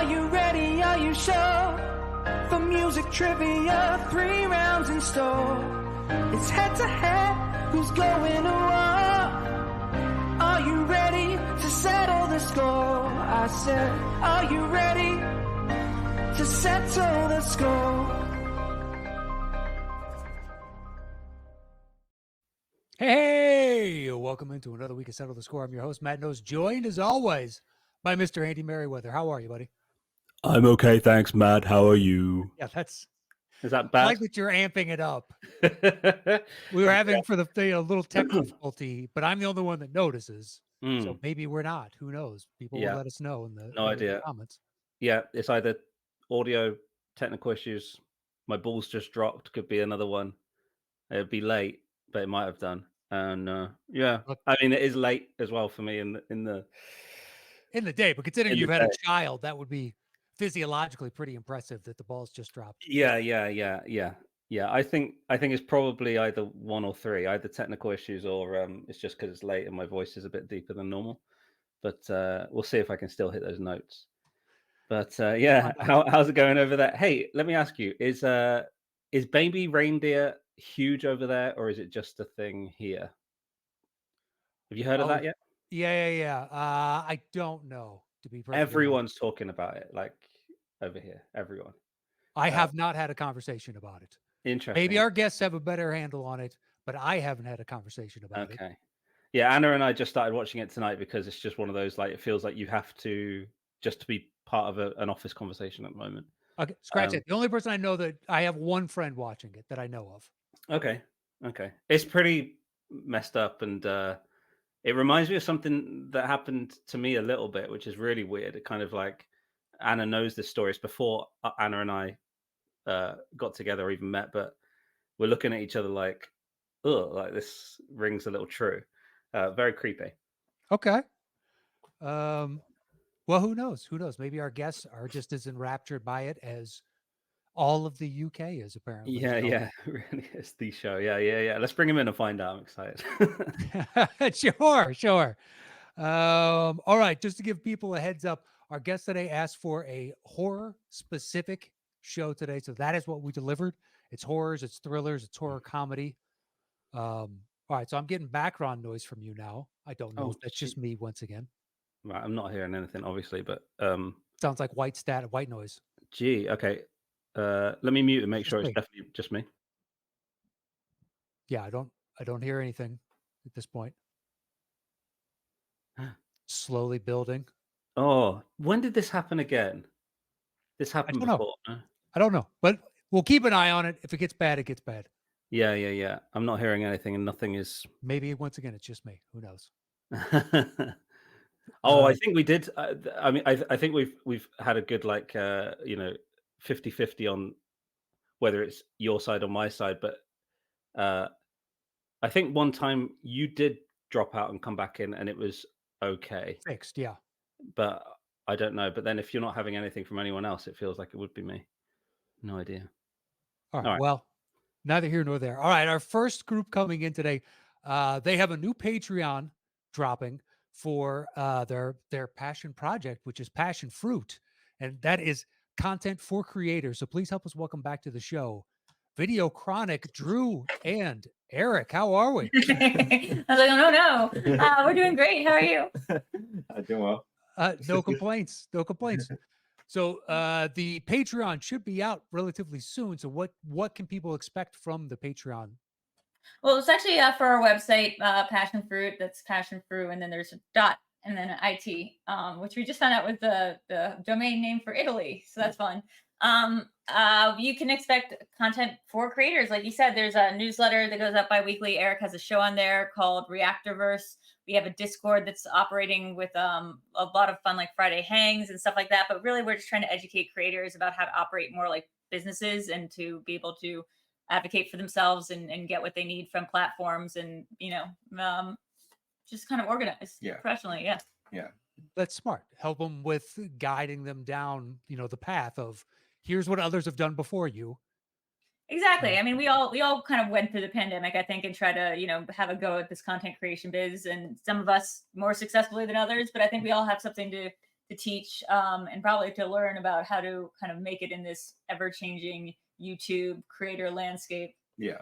you ready? Are you sure? For music trivia, 3 rounds in store. It's head to head, who's going to war? Are you ready to settle the score? I said, are you ready to settle the score? Hey, welcome into another week of Settle the Score. I'm your host, Matt Knost, joined as always by Mr. Andy Merryweather. How are you, buddy? I'm okay, thanks, Matt. How are you? Yeah, Is that I bad? like that you're amping it up. We were having for the little tech difficulty, but I'm the only one that notices. So maybe we're not. Who knows? People will let us know in the, idea. comments. Yeah, it's either audio technical issues. My balls just dropped. Could be another one. It'd be late, but it might have done. And yeah, Look, I mean, it is late as well for me in the day, but considering in the you've had a day. child, that would be physiologically pretty impressive that the ball's just dropped. Yeah. I think it's probably either one or three, either technical issues or it's just because it's late and my voice is a bit deeper than normal. But we'll see if I can still hit those notes. But yeah, how's it going over there? Hey, let me ask you: is baby reindeer huge over there, or is it just a thing here? Have you heard of that yet? Yeah. I don't know, to be perfectly honest. Everyone's talking about it, like over here. Everyone. I have not had a conversation about it. Interesting. Maybe our guests have a better handle on it, but I haven't had a conversation about it. Okay. Yeah, Anna and I just started watching it tonight because it's just one of those, like, it feels like you have to just to be part of an office conversation at the moment. Okay, scratch it. The only person I know that I have one friend watching it that I know of. Okay. It's pretty messed up, and it reminds me of something that happened to me a little bit, which is really weird. It kind of like Anna knows this story. It's before Anna and I got together or even met, but we're looking at each other like, oh, like this rings a little true. Very creepy. Okay. Well, who knows? Maybe our guests are just as enraptured by it as all of the UK is, apparently. Yeah, really is the show. Yeah. Let's bring him in and find out. I'm excited. Sure. All right, just to give people a heads up, our guest today asked for a horror-specific show today, so that is what we delivered. It's horrors, it's thrillers, it's horror comedy. All right, so I'm getting background noise from you now. I don't know if that's just me once again. Right, I'm not hearing anything, obviously, but sounds like white noise. Gee, okay. Let me mute and make sure it's definitely just me. Yeah, I don't hear anything at this point. Slowly building. Oh, when did this happen again? This happened before. I don't know, but we'll keep an eye on it. If it gets bad, it gets bad. Yeah. I'm not hearing anything, and nothing is. Maybe once again, it's just me. Who knows? I think we did. I mean, I think we've had a good 50-50 on whether it's your side or my side. But I think one time you did drop out and come back in, and it was okay. Fixed, yeah. But I don't know. But then if you're not having anything from anyone else, it feels like it would be me. No idea. All right. Well, neither here nor there. All right. Our first group coming in today, they have a new Patreon dropping for their passion project, which is Passion Fruit. And that is content for creators. So please help us welcome back to the show, Nerdchronic, Drew and Eric. How are we? I was like, oh, no. We're doing great. How are you? I'm doing well. No complaints. So the Patreon should be out relatively soon. So what can people expect from the Patreon? Well, it's actually for our website, Passion Fruit. That's Passion Fruit, and then there's a dot and then an IT, which we just found out was the domain name for Italy. So that's fun. You can expect content for creators. Like you said, there's a newsletter that goes up bi-weekly. Eric has a show on there called Reactorverse. We have a Discord that's operating with a lot of fun, like Friday hangs and stuff like that. But really, we're just trying to educate creators about how to operate more like businesses and to be able to advocate for themselves and get what they need from platforms and, just kind of organize professionally. Yeah. That's smart. Help them with guiding them down, the path of here's what others have done before you. Exactly. I mean, we all kind of went through the pandemic, I think, and try to, have a go at this content creation biz, and some of us more successfully than others, but I think we all have something to to teach and probably to learn about how to kind of make it in this ever-changing YouTube creator landscape. Yeah.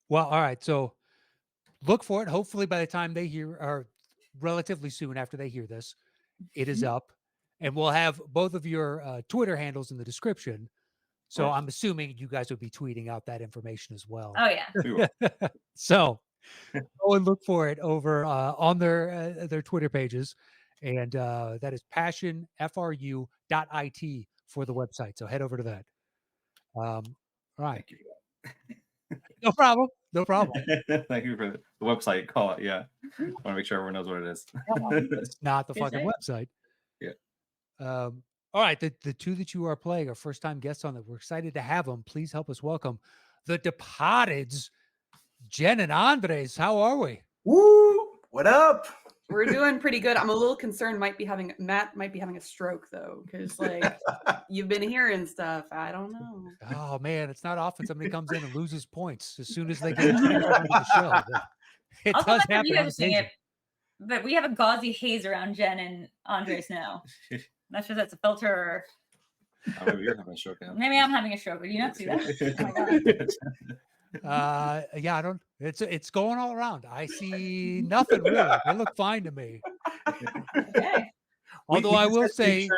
Well, all right. So look for it. Hopefully by the time they hear, or relatively soon after they hear this, it is up. And we'll have both of your Twitter handles in the description. So I'm assuming you guys will be tweeting out that information as well. Oh yeah. We will. So go and look for it over on their Twitter pages. And that is passionfru.it for the website. So head over to that. All right. Thank you. No problem. No problem. Thank you for the website. Call it. Yeah. I want to make sure everyone knows what it is. It's not the Is fucking it? website. Yeah. All right. The two that you are playing are first time guests on it. We're excited to have them. Please help us welcome the Departed's Jen and Andres. How are we? Woo! What up? We're doing pretty good. I'm a little concerned. Matt might be having a stroke though, because like you've been hearing stuff. I don't know. Oh man, it's not often somebody comes in and loses points as soon as they get introduced onto the show. It Also, does not that happen. you on guys are seeing occasion. it, but we have a gauzy haze around Jen and Andres now. Not sure that's a filter or Maybe you're having a stroke now. maybe I'm having a stroke. But you not see that? Oh my God. Yeah, I don't. It's going all around. I see nothing really. They look fine to me. Okay. Although I will say,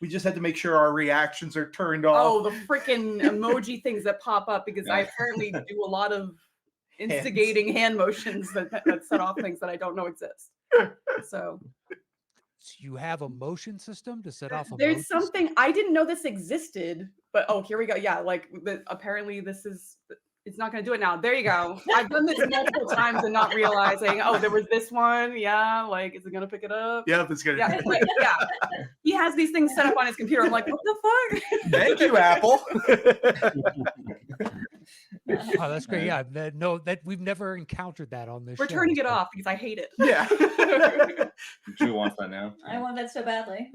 we just had to make sure our reactions are turned off. Oh, the freaking emoji things that pop up because I apparently do a lot of instigating hand motions that set off things that I don't know exist. So you have a motion system to set off. there's emojis? something I didn't know this existed, but oh, here we go. Yeah, like apparently this is. It's not going to do it now. There you go. I've done this multiple times and not realizing, oh, there was this one. Yeah, like, is it going to pick it up? Yeah, that's good. Yeah, like, yeah. He has these things set up on his computer. I'm like, what the fuck? Thank you, Apple. Oh, that's great. Yeah, that we've never encountered that on this. We're show, turning it so- off because I hate it. Yeah. Drew wants that now. I want that so badly.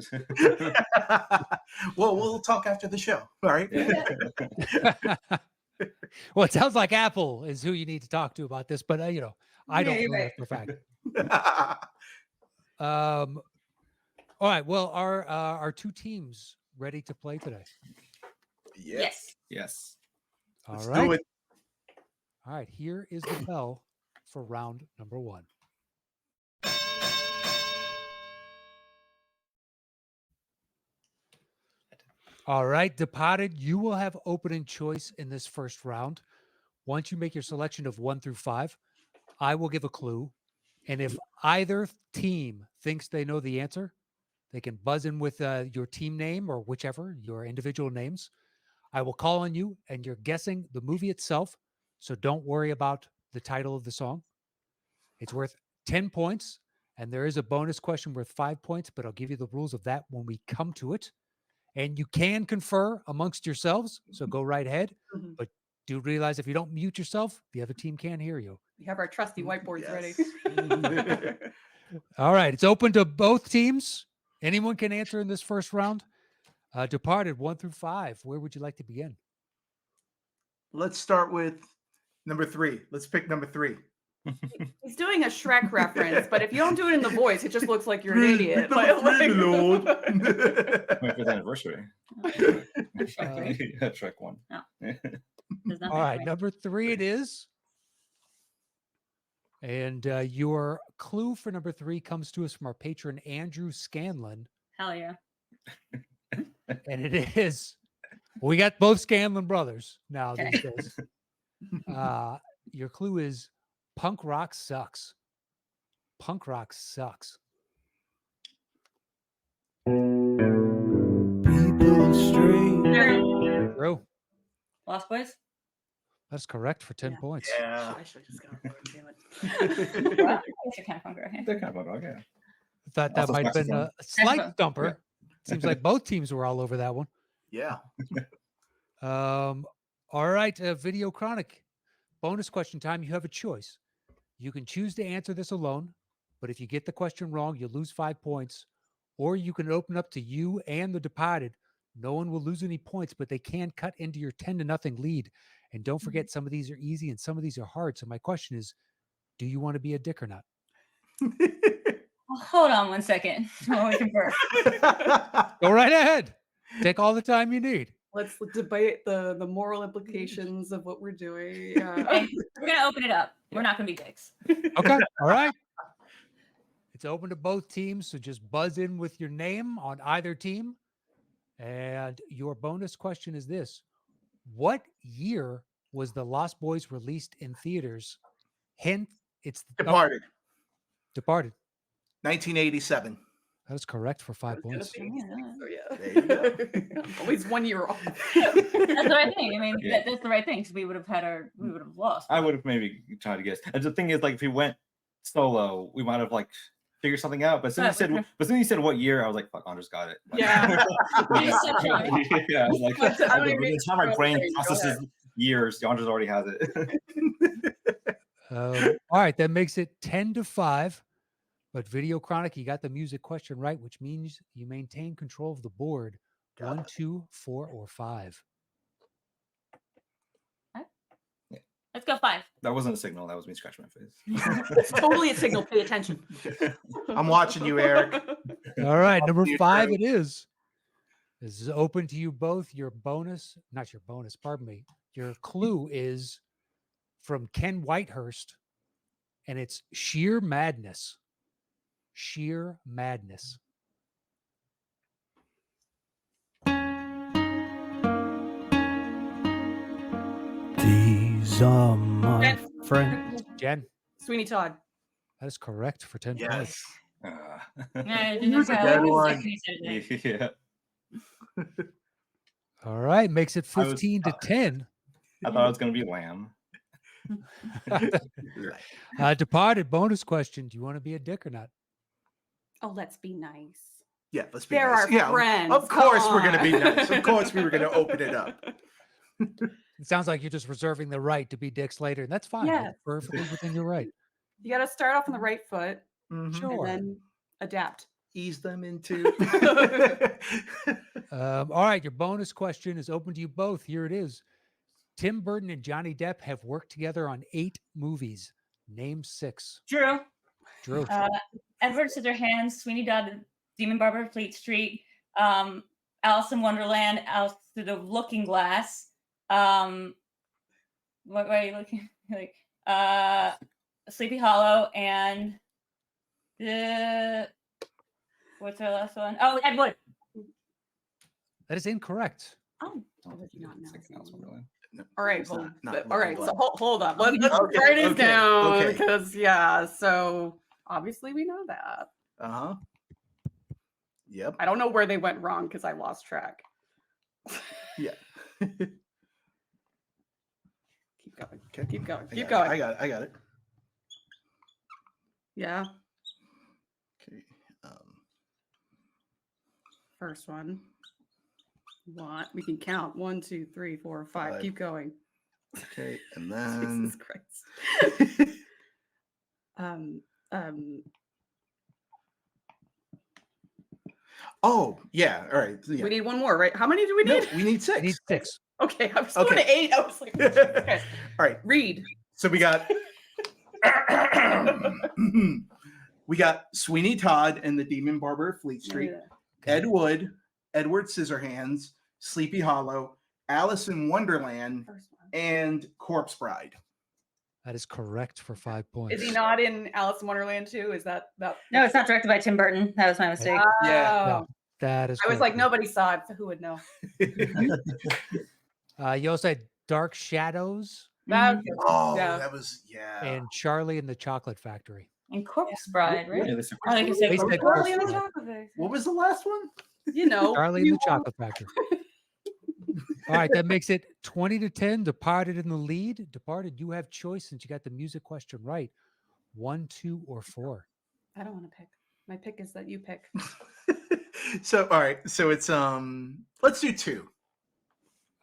Well, we'll talk after the show. All right. Well, it sounds like Apple is who you need to talk to about this, but I Yeah, don't you're know right. that for a fact. All right. Well, are two teams ready to play today? Yes. Yes. All Let's right. do it. All right. Here is the bell for round number 1. All right, Departed, you will have opening choice in this first round. Once you make your selection of 1 through 5, I will give a clue. And if either team thinks they know the answer, they can buzz in with your team name or whichever, your individual names. I will call on you and you're guessing the movie itself. So don't worry about the title of the song. It's worth 10 points. And there is a bonus question worth 5 points, but I'll give you the rules of that when we come to it. And you can confer amongst yourselves. So go right ahead. Mhm. But do realize if you don't mute yourself, the other team can't hear you. We have our trusty whiteboards ready. All right. It's open to both teams. Anyone can answer in this first round. Departed 1 through 5. Where would you like to begin? Let's start with number 3. Let's pick number 3. He's doing a Shrek reference, but if you don't do it in the voice, it just looks like you're an idiot. Number three, Lord. 25th anniversary. Shrek 1. There's nothing All right. right. Number 3 it is. And your clue for number 3 comes to us from our patron, Andrew Scanlon. Hell yeah. And it is, we got both Scanlon brothers now Okay. these days. Your clue is punk rock sucks. Punk rock sucks. People strange. True. Lost Boys? That's correct for 10 Yeah. points. Yeah. I should have just gone for it. Damn it. Well, I guess you're kind of hungry. Okay. They're kind of okay. I thought that Also might have been a slight Excellent. stumper. Seems like both teams were all over that one. Yeah. All right, Video Chronic. Bonus question time. You have a choice. You can choose to answer this alone, but if you get the question wrong, you lose 5 points. Or you can open up to you and the Departed. No one will lose any points, but they can cut into your 10-0 lead. And don't forget, some of these are easy and some of these are hard. So my question is, do you want to be a dick or not? Hold on 1 second. While we confer. Go right ahead. Take all the time you need. Let's debate the moral implications of what we're doing. Yeah. Okay, we're gonna open it up. We're not gonna be dicks. Okay. All right. It's open to both teams, so just buzz in with your name on either team. And your bonus question is this: what year was The Lost Boys released in theaters? Hint: it's Departed. Departed. 1987. That is correct for 5 points. So, yeah. There you go. Always 1 year off. That's the right thing. I mean, Yeah. that's the right thing because we would have lost. I would have maybe tried to guess. And the thing is, like, if we went solo, we might have like figured something out. But as soon as you said what year, I was like, "Fuck, Andres got it." Like, Yeah. You're so trying. yeah. I was like, I don't by even the time my brain go processes ahead. years, Andres already has it. All right, that makes it 10-5. But Video Chronic, you got the music question right, which means you maintain control of the board. 1, 2, 4, or 5. Let's go 5. That wasn't a signal. That was me scratching my face. It's totally a signal. Pay attention. I'm watching you, Eric. All right, Up number to you, 5 Eric. it is. This is open to you both. Your clue is from Ken Whitehurst, and it's Sheer Madness. Sheer Madness. These are my Jen. friends. Jen, Sweeney Todd. that is correct for 10 points. Yes. Yeah, Here's a good one. Yeah. All right, makes it I was- 15-10. I thought it was gonna be Lamb. Departed bonus question. Do you want to be a dick or not? Oh, let's be nice. Yeah, let's be They're nice. our Yeah, friends. of course Come we're going to be on. nice. Of course we were going to open it up. It sounds like you're just reserving the right to be dicks later, and that's fine. Yes. That's perfectly within your right. You got to start off on the right foot Mhm. Sure. and then adapt. Ease them into. All right, your bonus question is open to you both. Here it is. Tim Burton and Johnny Depp have worked together on 8 movies. Name 6. Drew, Drew. Edward Scissorhands, Sweeney Todd, Demon Barber, Fleet Street, Alice in Wonderland, Alice Through the Looking Glass. What are you looking like? Sleepy Hollow and the what's our last one? Oh, Ed Wood. That is incorrect. Oh, how would you not know? Second Alice in Wonderland. All right, It's well, not all right. looking So glass. hold up. Let's Okay, write it okay, down okay. because so obviously we know that. Uh-huh. Yep. I don't know where they went wrong because I lost track. Yeah. Keep going. Okay. Keep going. I Keep got it. going. I got it. Yeah. Okay. First one. What? We can count. 1, 2, 3, 4, 5. 5. Keep going. Okay, and then Jesus Christ. oh yeah, all right. Yeah. We need one more, right? How many do we No, need? we need 6. I need 6. Okay, I was going Okay. to 8. I was like, okay. All right. Read. So we got we got Sweeney Todd and the Demon Barber of Fleet Street, Ed Wood, Edward Scissorhands, Sleepy Hollow, Alice in Wonderland, First one. and Corpse Bride. That is correct for 5 points. Is he not in Alice in Wonderland too? Is that? No, it's not directed by Tim Burton. That was my mistake. Yeah. Oh. That is I was correct. like, nobody saw it, so who would know? You also had Dark Shadows That, Oh, yeah. that was and Charlie and the Chocolate Factory. And Corpse Bride, right? Yeah, they said I like to say They Corpse said Bride. Corpse Charlie and the Bride. Chocolate Factory. What was the last one? You know, Charlie and you the Chocolate Factory. All right, that makes it 20-10. Departed in the lead. Departed, you have choice since you got the music question right. 1, 2, or 4. I don't want to pick. My pick is that you pick. So all right, so it's let's do 2.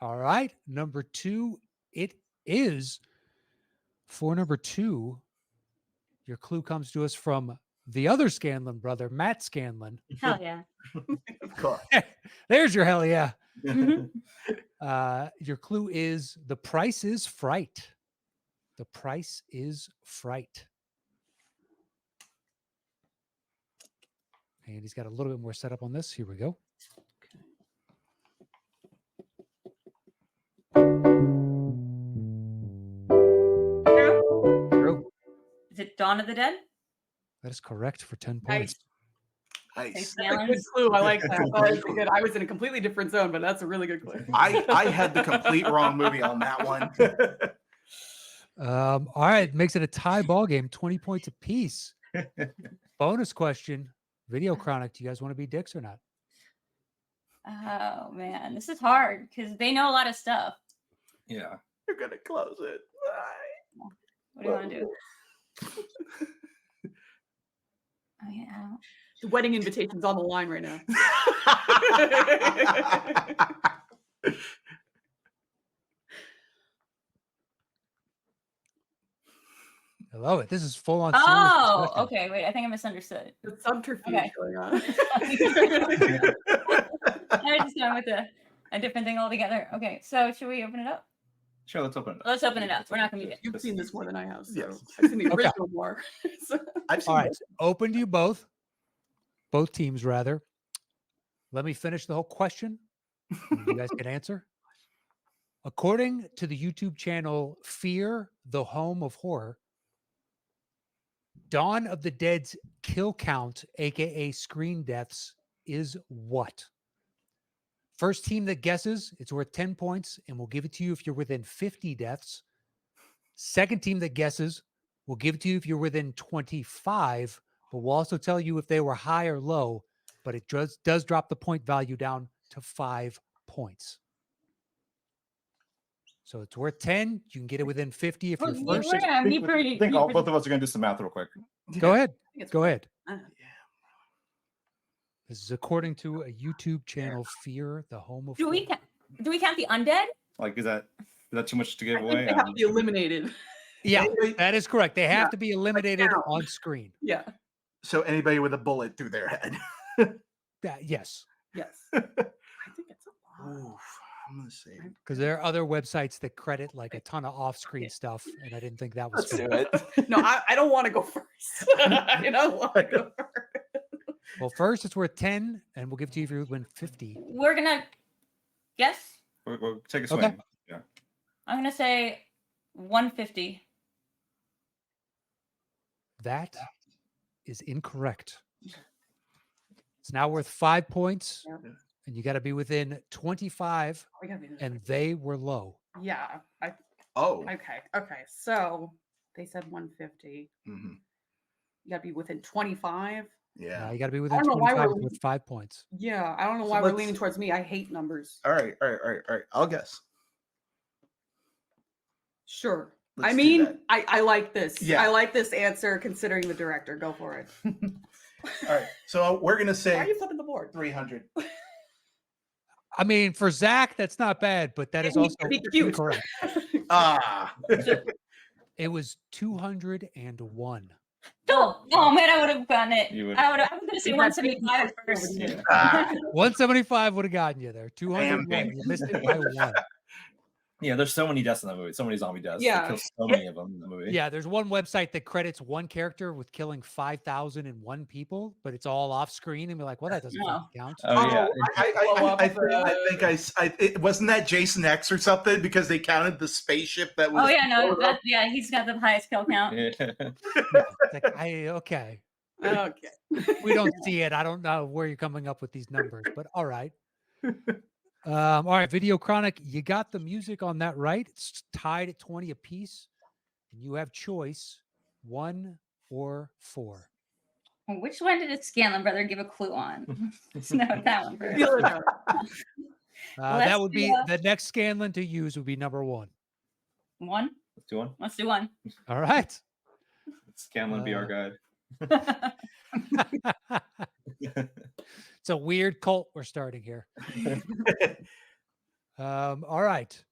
All right, number 2. It is for number 2. Your clue comes to us from the other Scanlon brother, Matt Scanlon. Hell yeah. Of course. There's your hell yeah. Your clue is The Price is Fright. The Price is Fright. Andy's got a little bit more setup on this. Here we go. True. Is it Dawn of the Dead? That is correct for 10 Nice. points. Nice. That's a good clue. I like that. Oh, that's good. I was in a completely different zone, but that's a really good clue. I had the complete wrong movie on that one. All right, makes it a tie ball game, 20 points apiece. Bonus question, Videochronic, do you guys want to be dicks or not? Oh man, this is hard because they know a lot of stuff. Yeah. You're gonna close it. What do you want to do? Oh yeah. The wedding invitation's on the line right now. I love it. This is full on. Oh, okay. Wait, I think I misunderstood. The subterfuge Okay. going on. I just went with a different thing altogether. Okay, so should we open it up? Sure, let's open it up. Let's open it up. We're not gonna be You've seen this more than I have. So Yes. I've seen the Okay. original more. So- I've seen All right, both. open to you both teams rather. Let me finish the whole question. And you guys can answer. According to the YouTube channel Fear, the Home of Horror, Dawn of the Dead's kill count, aka screen deaths, is what? First team that guesses, it's worth 10 points, and we'll give it to you if you're within 50 deaths. Second team that guesses, we'll give it to you if you're within 25, but we'll also tell you if they were high or low, but it does drop the point value down to 5 points. So it's worth 10. You can get it within 50 if you're We're first. gonna be I pretty. think both of us are gonna do some math real quick. Go ahead. it's Go ahead. Uh, This is according to a YouTube channel, Fear, the Home of Do we Horror. count the undead? Like, is that too much to give I think away? they have to be eliminated. Yeah, Anybody- that is correct. They have Yeah, to be eliminated count. on screen. Yeah. So anybody with a bullet through their head. Yes, Yes. I think it's a lot. Oof, I'm gonna say. because there are other websites that credit like a ton of off-screen stuff, and I didn't think that was Let's fair. do it. No, I don't want to go first. I don't want to go first. Well, first it's worth 10, and we'll give it to you if you win 50. We're gonna guess. We'll take a Okay. swing. Yeah. I'm gonna say 150. That is incorrect. It's now worth 5 points, Yeah. and you got to be within 25, We gotta be this and they were low. Yeah. Oh. Okay. So they said 150. Mhm. You gotta be within 25. Yeah. You got to be within don't know why 25 we're- with 5 points. Yeah. I don't know So why we're let's- leaning towards me. I hate numbers. All right. I'll guess. Sure. Let's I do mean, that. I like this. Yeah. I like this answer considering the director. Go for it. All right. So we're gonna Why are say you flipping the board? 300. I mean, for Zach, that's not bad, but that is He- also he cute. incorrect. Ah. It was 201. Oh man, I would have gotten it. You would- I was gonna say You had 175 at first. Yeah. Ah. 175 would have gotten you there. 201. Damn. You missed it by one. Yeah, there's so many deaths in that movie. So many zombie deaths. They Yeah. kill so many of them in the movie. Yeah, there's one website that credits one character with killing 5,001 people, but it's all off screen. And we're like, well, that doesn't No. fucking count. Oh yeah. I wasn't that Jason X or something because they counted the spaceship that was. Oh yeah, no, yeah, he's got the highest kill count. Yeah. It's like, okay. Okay. We don't see it. I don't know where you're coming up with these numbers, but all right. All right, Videochronic, you got the music on that right. It's tied at 20 apiece, and you have choice 1 or 4. Which one did Scanlon brother give a clue on? Let's note that one first. Feel it out. That Let's would do be a- the next Scanlon to use would be number 1. One. Let's do one. Let's do one. All right. Scanlon be our guide. It's a weird cult we're starting here. All right.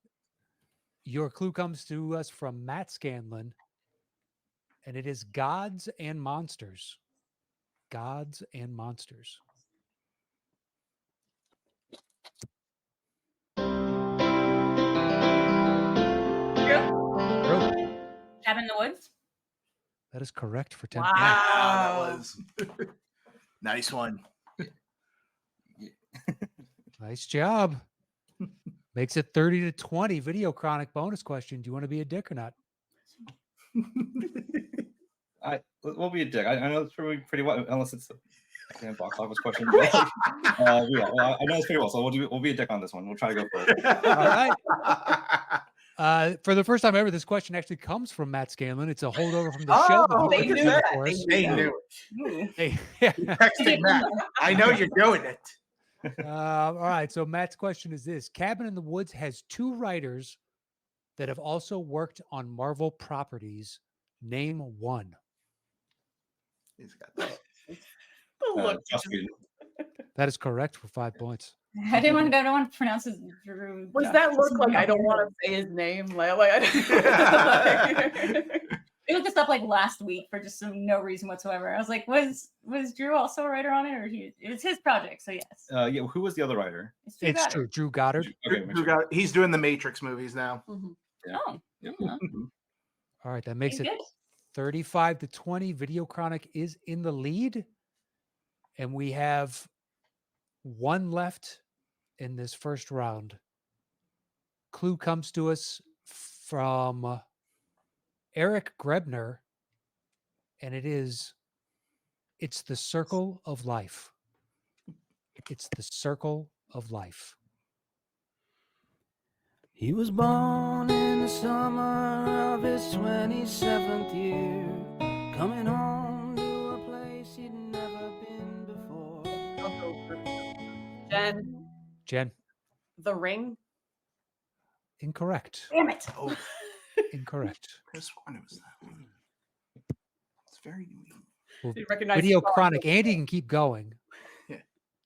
Your clue comes to us from Matt Scanlon, and it is Gods and Monsters. Gods and Monsters. True. Cabin in the Woods. That is correct for 10 Wow. points. That was nice one. Nice job. Makes it 30-20. Video Chronic bonus question. Do you want to be a dick or not? We'll be a dick. I know it's pretty well, unless it's a damn box office question. Yeah, well, I know it's pretty well, so we'll be a dick on this one. We'll try to go for it. All right. For the first time ever, this question actually comes from Matt Scanlon. It's a holdover from the show. Oh, That he look put at together that. for us. They knew it. Hey, yeah. Texting Matt. I know you're doing it. All right. So Matt's question is this: Cabin in the Woods has 2 writers that have also worked on Marvel properties. Name one. He's got that. Look, Joss Whedon. That is correct for 5 points. I don't want to pronounce his Drew. was that look like I don't want to say his name? Like We looked this up like last week for just no reason whatsoever. I was like, was Drew also a writer on it, or it was his project? So yes. Yeah. Who was the other writer? Drew Goddard. True. Drew Goddard. Okay, make sure. He's doing the Matrix movies now. Mhm. Yeah. Oh. Yep. uh-huh. All right. That makes He's it good. 35-20. Video Chronic is in the lead. And we have one left in this first round. Clue comes to us from Eric Grebner, and it's the circle of life. It's the circle of life. He was born in the summer of his 27th year, coming home to a place he'd never been before. I'll go first. Jen, The Ring. incorrect. Damn it. Oh, Incorrect. Chris one was that one. It's very unique. Well, You recognize Video the song. Chronic. Andy can keep going. Yeah.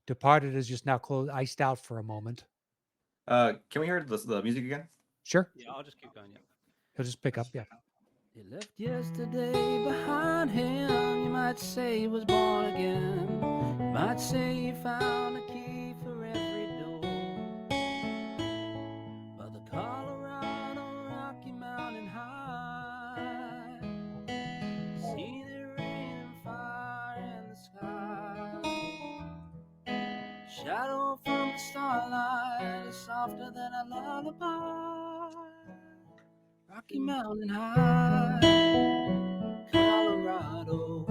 Departed is just now iced out for a moment. Can we hear the music again? Sure. Yeah, I'll just keep going. Yeah. He'll just pick up. Yeah. He left yesterday behind him. You might say he was born again. You might say he found a key for every door. But the Colorado Rocky Mountain High, see the rain and fire in the sky. Shadow from the starlight is softer than a lullaby. Rocky Mountain High, Colorado.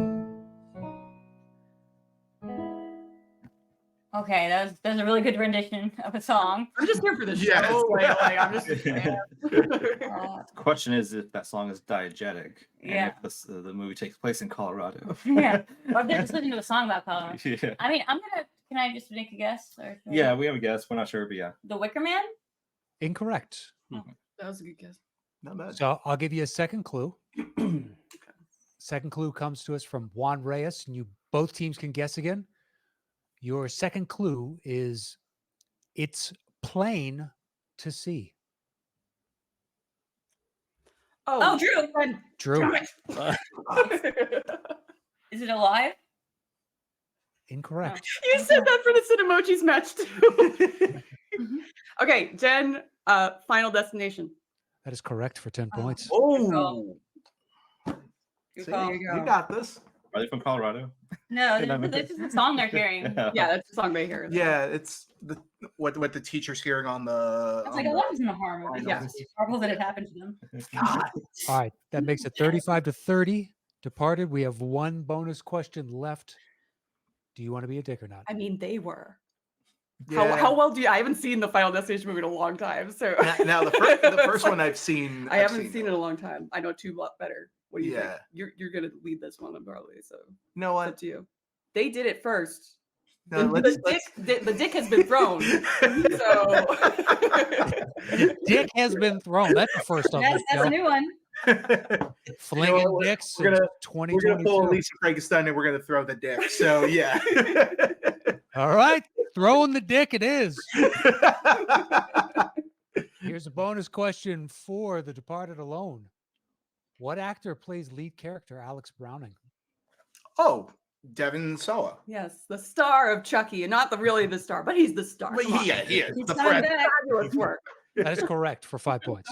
Okay, that was a really good rendition of a song. I'm just here for the show. Yes. Like, I'm just a fan. The question is if that song is diegetic, Yeah. and if the movie takes place in Colorado. Yeah. Or if they're just listening to a song about Colorado. Yeah. I mean, can I just make a guess? Or Yeah, we have a guess. We're not sure, but yeah. The Wicker Man? Incorrect. That was a good guess. Not bad. So I'll give you a second clue. Second clue comes to us from Juan Reyes, and both teams can guess again. Your second clue is it's plain to see. Oh, Drew. Drew, Is it alive? incorrect. You said that for the Cinemojis match too. Okay, Jen, Final Destination. That is correct for 10 points. Oh, Good see, call. you got this. Are they from Colorado? No, Yeah, that this is the song they're hearing. Yeah, that's the song they hear. Yeah, it's what the teacher's hearing on the. It's like a lot in the horror movies. Yeah. It's horrible that it happened to them. God. All right. That makes it 35-30. Departed. We have one bonus question left. Do you want to be a dick or not? I mean, they were. Yeah. How well do you? I haven't seen the Final Destination movie in a long time, so Now the first one I've seen. I haven't seen it in a long time. I know two lot better. What do you think? Yeah. You're gonna lead this one probably, so You know it's up what? to you. They did it first. No, The dick has been thrown. So Dick has been thrown. That's the first on That's this a show. new one. Flinging You know what? dicks We're since gonna pull 2022. Lisa Frankenstein and we're gonna throw the dick. So yeah. All right. Throwing the dick it is. Here's a bonus question for The Departed alone. What actor plays lead character Alex Browning? Oh, Devin Sawa. yes, the star of Chucky, and not really the star, but he's the star. But Come on. yeah, he is. He's The coming friend. back. Fabulous work, That is correct for 5 points.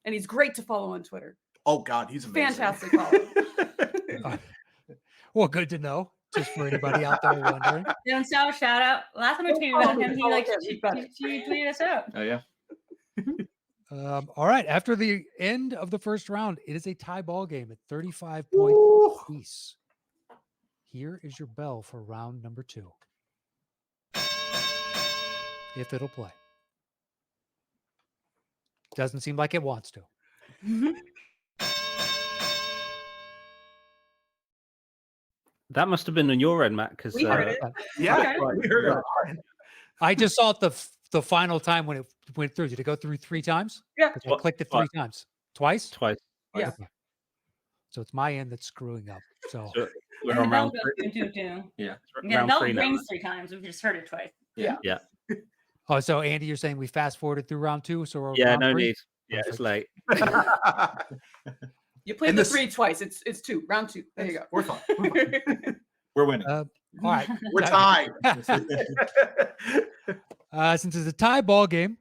and he's great to follow on Twitter. Oh God, he's amazing. Fantastic follow. Well, good to know. Just for anybody out there wondering. Doing so, shout out. Last time we tweeted about him, he like He's better. she tweeted us out. Oh yeah. All right. After the end of the first round, it is a tie ball game at 35 points apiece. Here is your bell for round number 2. If it'll play. Doesn't seem like it wants to. That must have been on your end, Matt, because We heard it. Yeah, Okay. we heard it. I just saw it the final time when it went through. Did it go through 3 times? Yeah. 'Cause I clicked it 3 times. Twice? twice. Yeah. Okay. So it's my end that's screwing up. So So we're And the on bell round goes 3. doo, doo, doo. Yeah. It's Yeah, the round bell 3 now. rings 3 times. We've just heard it twice. oh, so Andy, you're saying we fast forwarded through round 2, so we're Yeah, round no 3? need. Yeah, it's late. You played And the this- 3 twice. It's 2. Round 2. There you go. We're fine. We're fine. We're winning. All right. We're tied. Since it's a tie ball game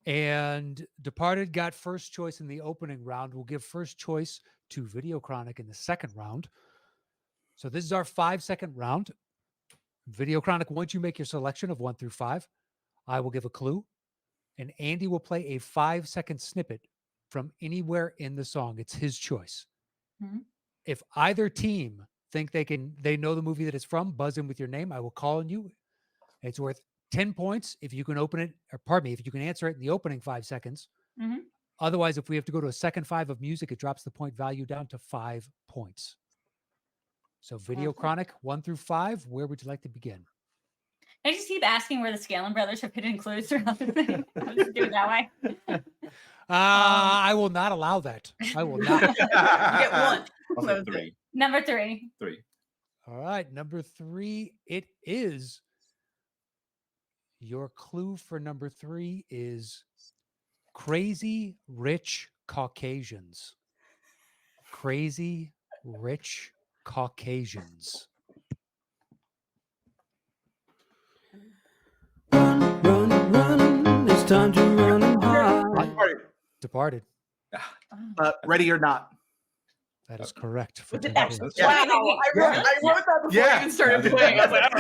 and Departed got first choice in the opening round, we'll give first choice to Videochronic in the second round. So this is our 5-second round. Videochronic, once you make your selection of 1 through 5, I will give a clue and Andy will play a 5-second snippet from anywhere in the song. It's his choice. Mhm. If either team think they know the movie that it's from, buzz in with your name. I will call on you. It's worth 10 points if you can open it, or pardon me, if you can answer it in the opening 5 seconds. Mhm. Otherwise, if we have to go to a second 5 of music, it drops the point value down to 5 points. So Videochronic 1 through 5, where would you like to begin? I just keep asking where the Scanlon brothers have hidden clues throughout the thing. I'll just do it that way. I will not allow that. I will not. You get 1. Also That was 3. Number 3. 3. All right, number 3, it is. Your clue for number 3 is Crazy Rich Caucasians. Crazy Rich Caucasians. Run, it's time to run and hide. Departed. Ready or not? That is correct. For Did 10 that- points. Yeah. Wow, I wrote that before Yeah. I even started playing. I was like, I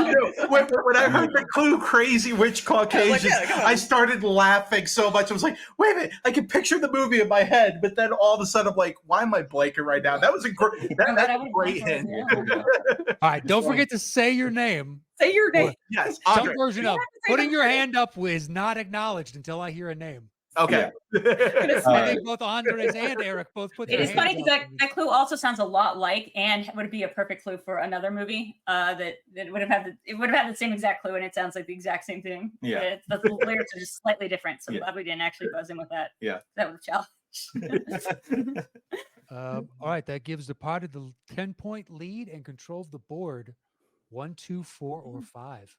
don't know. When I heard the clue "Crazy Rich Caucasians," yeah, come on. I started laughing so much. I was like, "Wait a minute!" I can picture the movie in my head, but then all of a sudden, I'm like, "Why am I blanking right now?" That was a great. That's a great hint. All right, don't forget to say your name. Say your name. Yes, Some Andre. version You of have to say putting the your name. hand up is not acknowledged until I hear a name. Okay. I think both Andres and Eric both put It their is funny hands because up. that clue also sounds a lot like, and would be a perfect clue for another movie. That would have had the same exact clue, and it sounds like the exact same thing. Yeah. The lyrics are just slightly different. So I'm Yeah. glad we didn't actually buzz in with that. Yeah. That was a challenge. All right, that gives Departed the 10-point lead and control of the board. 1, 2, 4, or 5.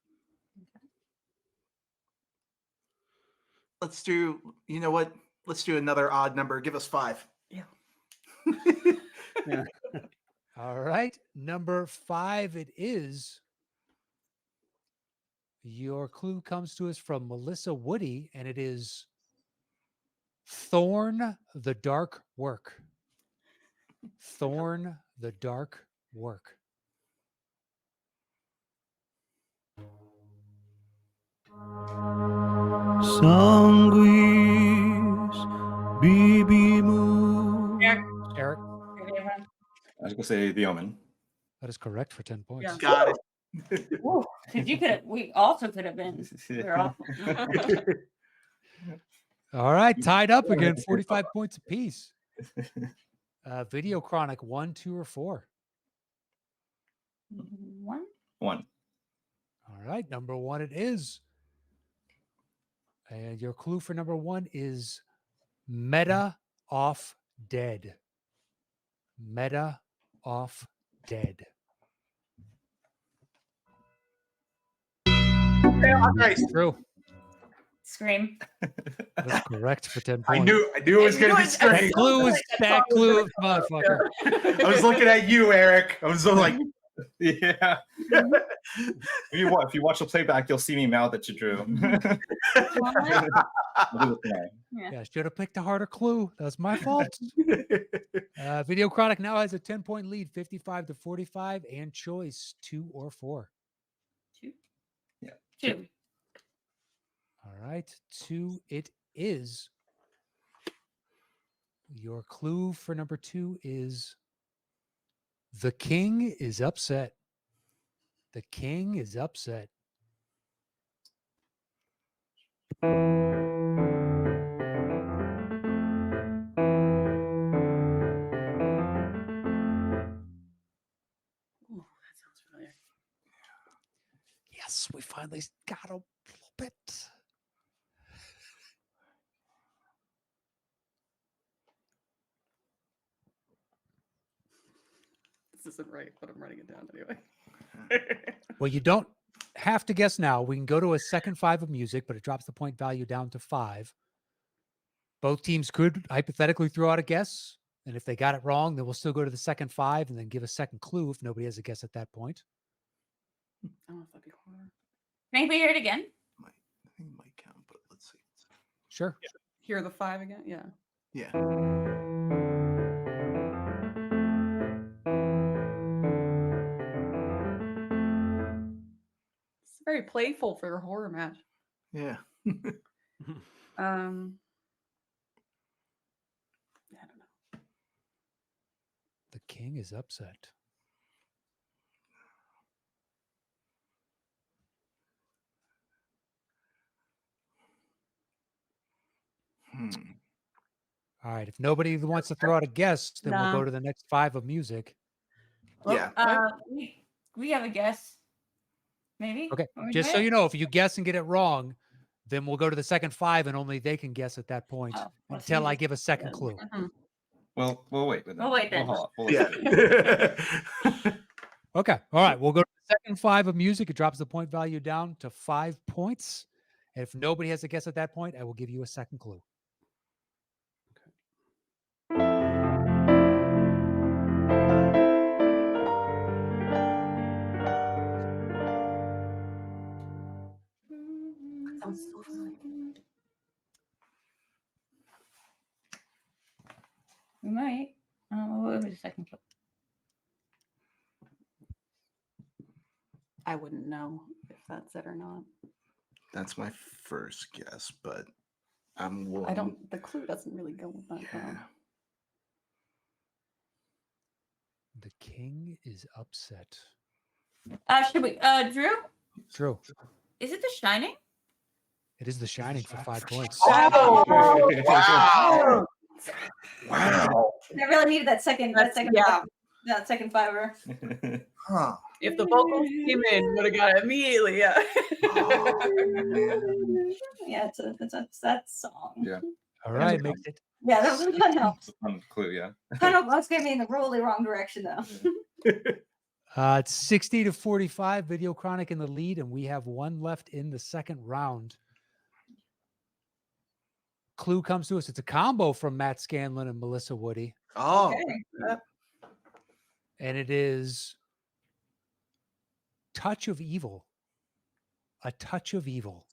Let's do. You know what? Let's do another odd number. Give us 5. Yeah. All right, number 5 it is. Your clue comes to us from Melissa Woody, and it is Thorn the Dark Work. Thorn the Dark Work. Sanguis, baby moon. Eric, I was gonna say The Omen. that is correct for 10 points. Yeah. Got it. Because we also could have been. We're awful. All right, tied up again, 45 points apiece. Videochronic 1, 2, or 4. 1. 1. All right, number 1 it is. And your clue for number 1 is Meta Off Dead. Meta Off Dead. True. Scream. That's correct for 10 I points. knew it was going to be That straight. clue was that clue, motherfucker. I was looking at you, Eric. I was so like, Yeah. If you watch the playback, you'll see me mouth that you drew. I'll do it tonight. Yeah, should have picked a harder clue. That's my fault. Videochronic now has a 10-point lead, 55-45, and choice 2 or 4. 2. Yeah. 2. All right, 2 it is. Your clue for number 2 is the king is upset. The king is upset. Ooh, that sounds familiar. Yes, we finally got a little bit. This isn't right, but I'm writing it down anyway. Well, you don't have to guess now. We can go to a second 5 of music, but it drops the point value down to 5. Both teams could hypothetically throw out a guess. And if they got it wrong, then we'll still go to the second 5 and then give a second clue if nobody has a guess at that point. I don't know if that'd be horror. Can anybody hear it again? I think it might count, but let's see. Sure. Hear the 5 again? Yeah. Yeah. It's very playful for a horror match. Yeah. I don't know. The king is upset. All right. If nobody wants to throw out a guess, then we'll Nah. go to the next 5 of music. Yeah. We have a guess. Maybe. Okay. Want me to Just do so it? you know, if you guess and get it wrong, then we'll go to the second 5 and only they can guess at that point Oh, well, until I Jesus. give a second clue. We'll wait. We'll wait then. Hold on. Yeah. Okay. All right. We'll go to the second 5 of music. It drops the point value down to 5 points. And if nobody has a guess at that point, I will give you a second clue. Sounds so familiar. We might. What was the second clue? I wouldn't know if that's it or not. That's my first guess, but I'm willing. I don't. The clue doesn't really go with that. Yeah. The king is upset. Should we? Drew, True. is it The Shining? It is The Shining for 5 points. Oh, wow. Wow. I really needed that second. Yeah. That second 5er. Huh. If the vocals came in, would have got it immediately. Yeah. Yeah, it's a that song. Yeah. All right. Makes it. Yeah, that really kind of helped. It's a fun clue, yeah. Kind of was getting me in the really wrong direction though. It's 60-45. Videochronic in the lead, and we have one left in the second round. Clue comes to us. It's a combo from Matt Scanlon and Melissa Woody, Oh. Okay. and it is Touch of Evil. A Touch of Evil.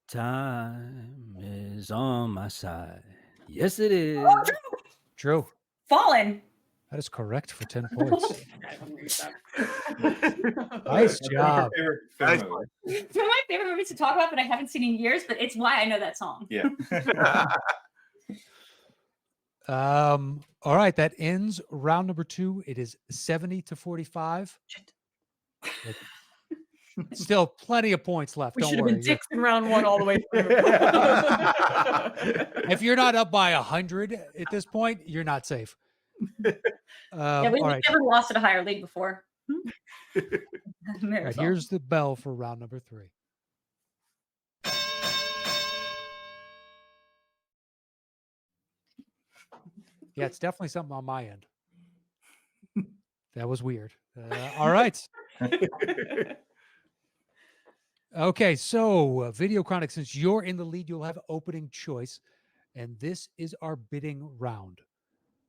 Time is on my side. Yes, it is. Drew, Fallen. that is correct for 10 points. Nice That's job. your favorite Nice film movie. It's one of my favorite movies to talk about, but I haven't seen in years. But it's why I know that song. Yeah. All right, that ends round number 2. It is 70-45. Still plenty of points left. We Don't should have worry. been dicks in round 1 all the way through. If you're not up by 100 at this point, you're not safe. Yeah, we've all right. never lost at a higher league before. All right, here's the bell for round number 3. Yeah, it's definitely something on my end. That was weird. All right. Okay, so Videochronic, since you're in the lead, you'll have opening choice. And this is our bidding round.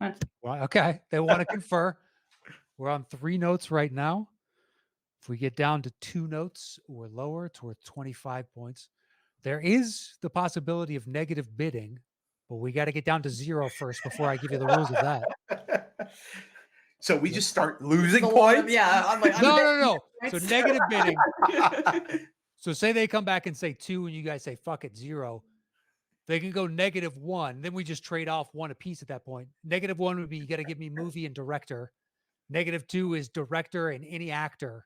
Well, okay. They want to confer. We're on 3 notes right now. If we get down to 2 notes or lower, it's worth 25 points. There is the possibility of negative bidding, but we got to get down to 0 first before I give you the rules of that. So we just start losing It's a lot of- points? yeah, I'm like, I'm No. betting So points. negative bidding. So say they come back and say 2 and you guys say, fuck it, 0. They can go -1. Then we just trade off 1 apiece at that point. -1 would be you got to give me movie and director. -2 is director and any actor.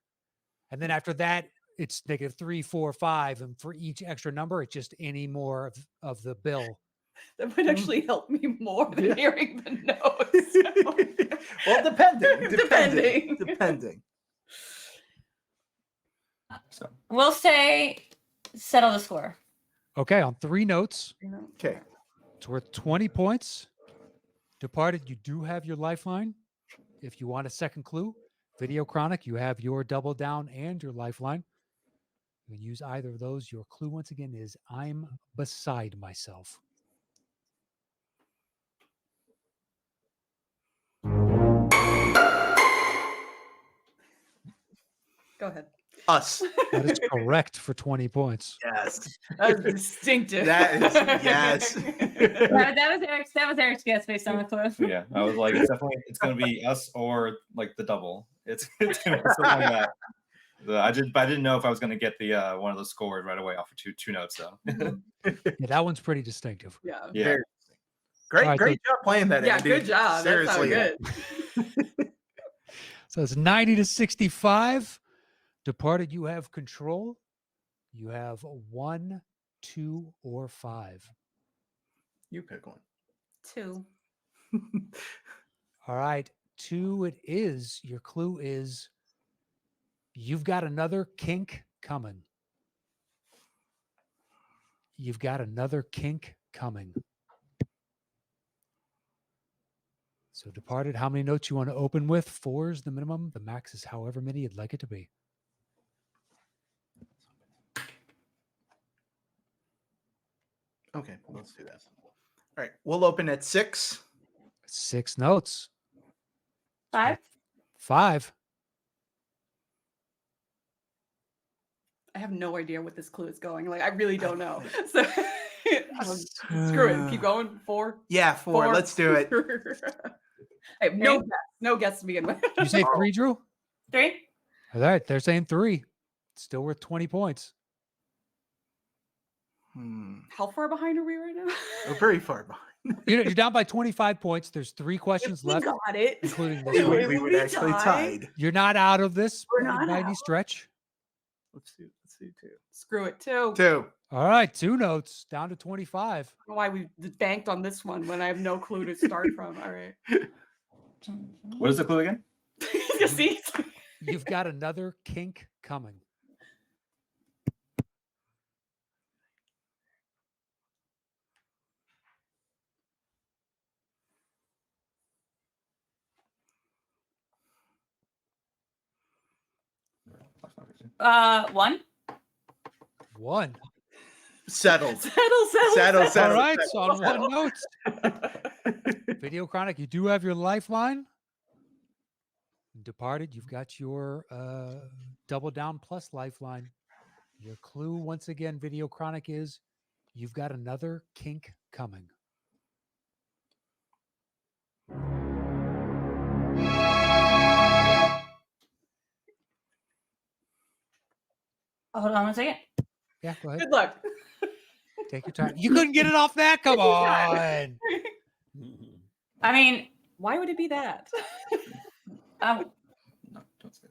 And then after that, it's -3, 4, 5. And for each extra number, it's just any more of the bill. That would actually help me more than hearing the notes. Well, depending. So We'll say settle the score. Okay, on 3 notes, Okay. it's worth 20 points. Departed, you do have your lifeline. If you want a second clue, Videochronic, you have your double down and your lifeline. You can use either of those. Your clue, once again, is I'm beside myself. Go ahead. Us. That is correct for 20 points. Yes. That's distinctive. That is yes. That was Eric's guess based on the clue. yeah, I was like, it's gonna be us or like the double. It's gonna be something like that. I didn't know if I was gonna get the one of those scored right away off of two notes though. Yeah, that one's pretty distinctive. Yeah. Yeah. Very- Great, All right, great job playing that. Yeah, Andy. good job. That sounds Seriously. good. So it's 90-65. Departed, you have control. You have 1, 2, or 5. You pick one. 2. All right. 2 it is. Your clue is you've got another kink coming. You've got another kink coming. So Departed, how many notes you want to open with? 4 is the minimum. The max is however many you'd like it to be. Okay, let's do that. All right, we'll open at 6. 6 notes. 5. 5. I have no idea what this clue is going. Like, I really don't know. So screw it. Keep going. 4. Yeah, 4. Let's do it. I have no guess. No guess to begin with. You say 3, Drew? 3. All right. They're saying 3. Still worth 20 points. How far behind are we right now? We're very far behind. You're down by 25 points. There's 3 questions We left, got it. including this We, one. we would We actually died. tied. You're not out of this We're not by any out. stretch. Let's do 2. Screw it, 2. 2. All right. 2 notes down to 25. I don't know why we banked on this one when I have no clue to start from. All right. What is the clue again? You see? You've got another kink coming. That's not 1. 1. Settled. Settle. All right. So on 1 note, Videochronic, you do have your lifeline. Departed, you've got your double down plus lifeline. Your clue, once again, Videochronic, is you've got another kink coming. Hold on 1 second. Yeah, go ahead. Good luck. Take your time. You couldn't get it off that. Come on. I mean, Why would it be that? um, No, don't say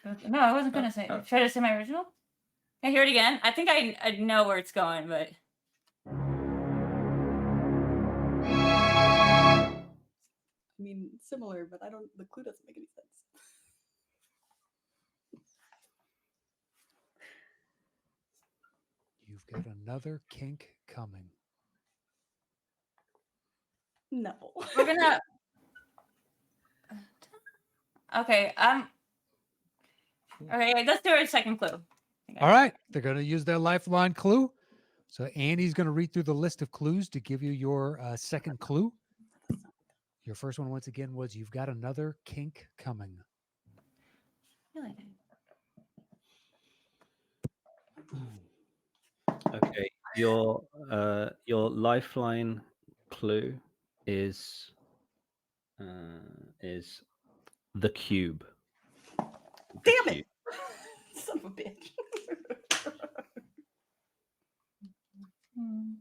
that. no, I wasn't gonna say. Oh. Try to say my original. Can I hear it again? I think I know where it's going, but I mean, similar, but I don't. The clue doesn't make any sense. You've got another kink coming. No. we're gonna. Okay. Okay. Let's do our second clue. All right. They're going to use their lifeline clue. So Andy's going to read through the list of clues to give you your second clue. Your first one, once again, was You've Got Another Kink Coming. Really? Okay, your lifeline clue is the cube. The Damn cube. it! Son of a bitch. Hmm.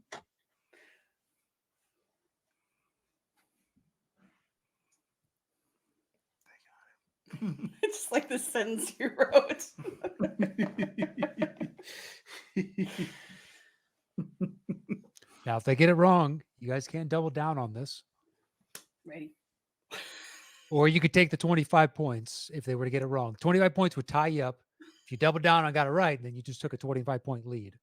It's just like the sentence you wrote. Now, if they get it wrong, you guys can't double down on this. Ready. Or you could take the 25 points if they were to get it wrong. 25 points would tie you up. If you double down on got it right, then you just took a 25-point lead.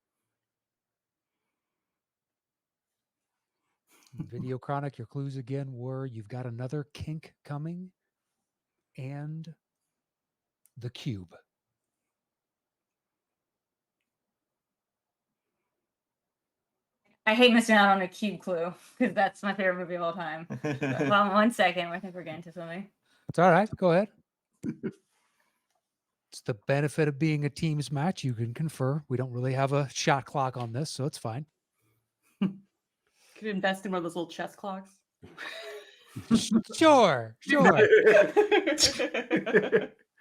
Video Chronic, your clues again were You've Got Another Kink Coming and the cube. I hate missing out on a cube clue because that's my favorite movie of all time. Well, 1 second. I think we're getting to something. It's all right. Go ahead. It's the benefit of being a teams match. You can confer. We don't really have a shot clock on this, so it's fine. Could invest in one of those little chess clocks. Sure.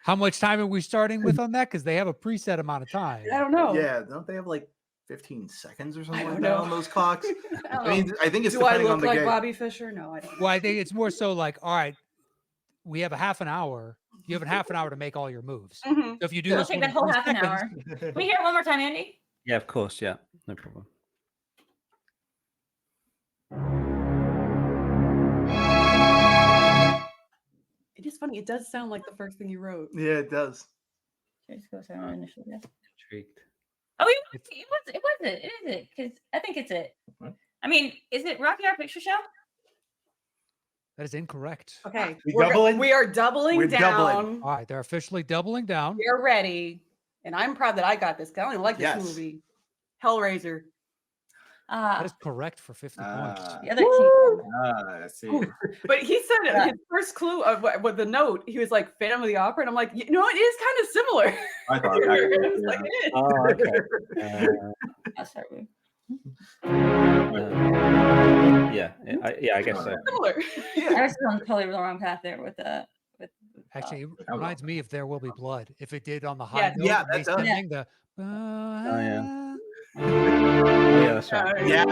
How much time are we starting with on that? Because they have a preset amount of time. I don't know. Yeah, don't they have like 15 seconds or something I like don't that know. on those clocks? I don't I mean, know. I think it's Do I depending on look the like game. Bobby Fischer? No, I don't. Well, I think it's more so like, all right, we have a half an hour. You have a half an hour to make all your moves. Mhm. So if you do We'll this take one that in whole 3 half an seconds- hour. Can we hear it one more time, Andy? Yeah, of course. Yeah, no problem. It is funny. It does sound like the first thing you wrote. Yeah, it does. Just go to our initial guess. Intrigued. Oh, it was it. It is it. Because I think it's it. Okay. I mean, is it Rocky Horror Picture Show? That is incorrect. Okay. We we're doubling? We are doubling We're down. doubling. All right, they're officially doubling down. We're ready. And I'm proud that I got this. 'Cause I don't even like this Yes. movie. Hellraiser. That is correct for 50 points. The other team. I see. But he said his first clue of what the note, he was like Phantom of the Opera. And I'm like, you know, it is kind of similar. I thought It's like, it is. Oh, okay. I'll start with. Yeah, I guess so. Similar. I was on totally the wrong path there with the. Actually, it Oh, reminds me of There Will Be Blood. If it did on the high Yeah. note, Yeah, and they that does. sing the. yeah. Oh, yeah, that's right. Yeah.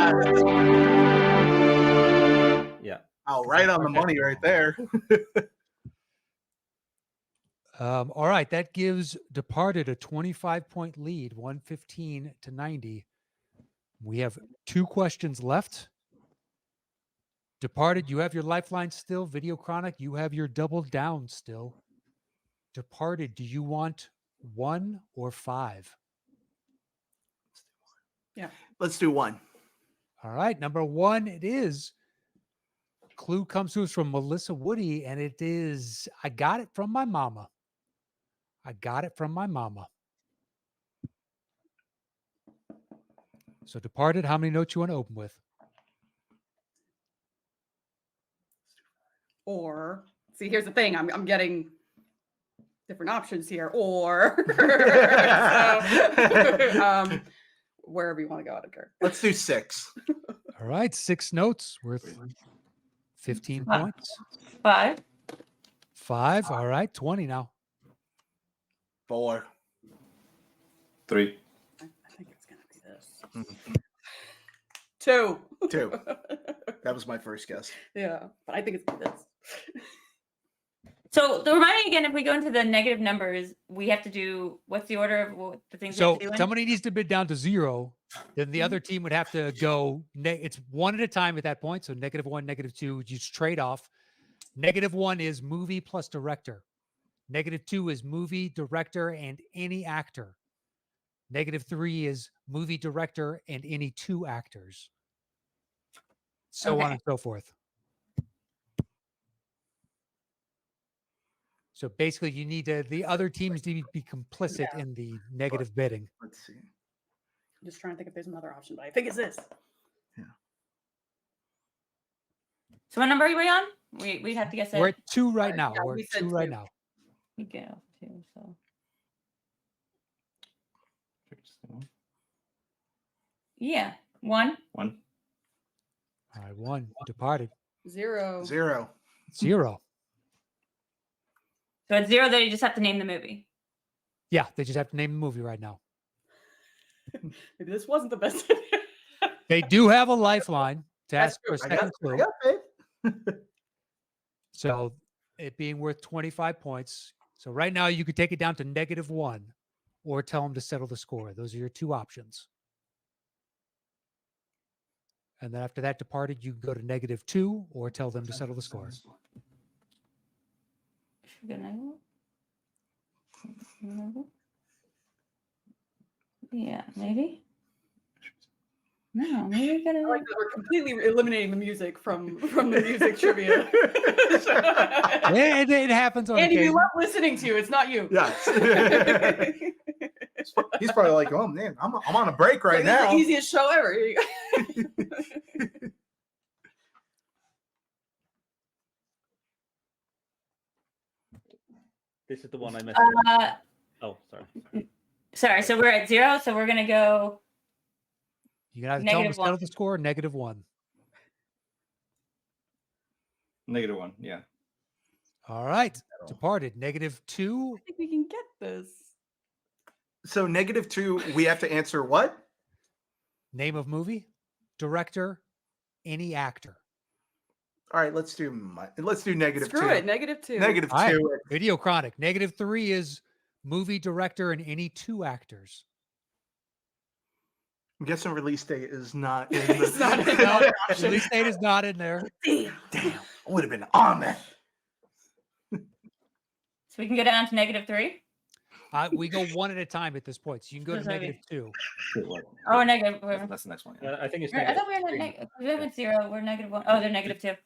Yeah. Oh, right on the money right there. All right, that gives Departed a 25-point lead, 115 to 90. We have 2 questions left. Departed, you have your lifeline still. Video Chronic, you have your double down still. Departed, do you want 1 or 5? Let's do 1. All right, number 1 it is. Clue comes to us from Melissa Woody, and it is, I got it from my mama. I got it from my mama. So Departed, how many notes you want to open with? Or, see, here's the thing. I'm getting different options here. Or, so, wherever you want to go, I don't care. Let's do 6. All right, 6 notes worth 15 Wow. points. 5. 5. All right, 20 now. 4. 3. I think it's going to be this. 2. 2. That was my first guess. Yeah, but I think it's this. So the reminding again, if we go into the negative numbers, we have to do what's the order of what the things we So have to do in? somebody needs to bid down to 0. Then the other team would have to go. It's 1 at a time at that point. So -1, -2, you just trade off. -1 is movie plus director. -2 is movie, director, and any actor. -3 is movie, director, and any 2 actors. So on Okay. and so forth. So basically, you need the other teams to be complicit in the negative bidding. Let's see. I'm just trying to think if there's another option, but I think it's this. So what number are we on? We have to guess We're it. at 2 right now. Yeah, We're we at said 2 right 2. now. We go too. So yeah, 1. One. All right, 1. Departed. 0. 0. 0. So it's 0. That you just have to name the movie. Yeah, they just have to name the movie right now. Maybe this wasn't the best idea. They do have a lifeline to That's ask for a true. I second got, I clue. got faith. So it being worth 25 points. So right now you could take it down to -1 or tell them to settle the score. Those are your 2 options. And then after that, Departed, you can go to -2 or tell them to settle the score. Good night. Yeah, maybe. No, maybe we I gotta. like that we're completely eliminating the music from the music trivia. It happens on Andy, we occasion. love listening to you. It's not you. Yes. He's probably like, oh man, I'm on a break right This is now. the easiest show ever. Here you go. This is the one I missed. Oh, sorry. Sorry. So we're at 0. So we're gonna go. You can either tell them to -1. settle the score or -1. -1. Yeah. All right. Departed, -2. I think we can get this. So -2, we have to answer what? Name of movie, director, any actor. All right, let's do -2. Screw it. -2. -2. All right. Videochronic. -3 is movie, director, and any 2 actors. I'm guessing release date is not in It's not in the the option. Release date is not in there. Damn, I would have been on that. So we can go down to -3. We go 1 at a time at this point. So you can go to That's okay. -2. Oh, negative. That's the next one. Yeah. I think it's I thought we were at negative 0. We're -1. Oh, they're -2.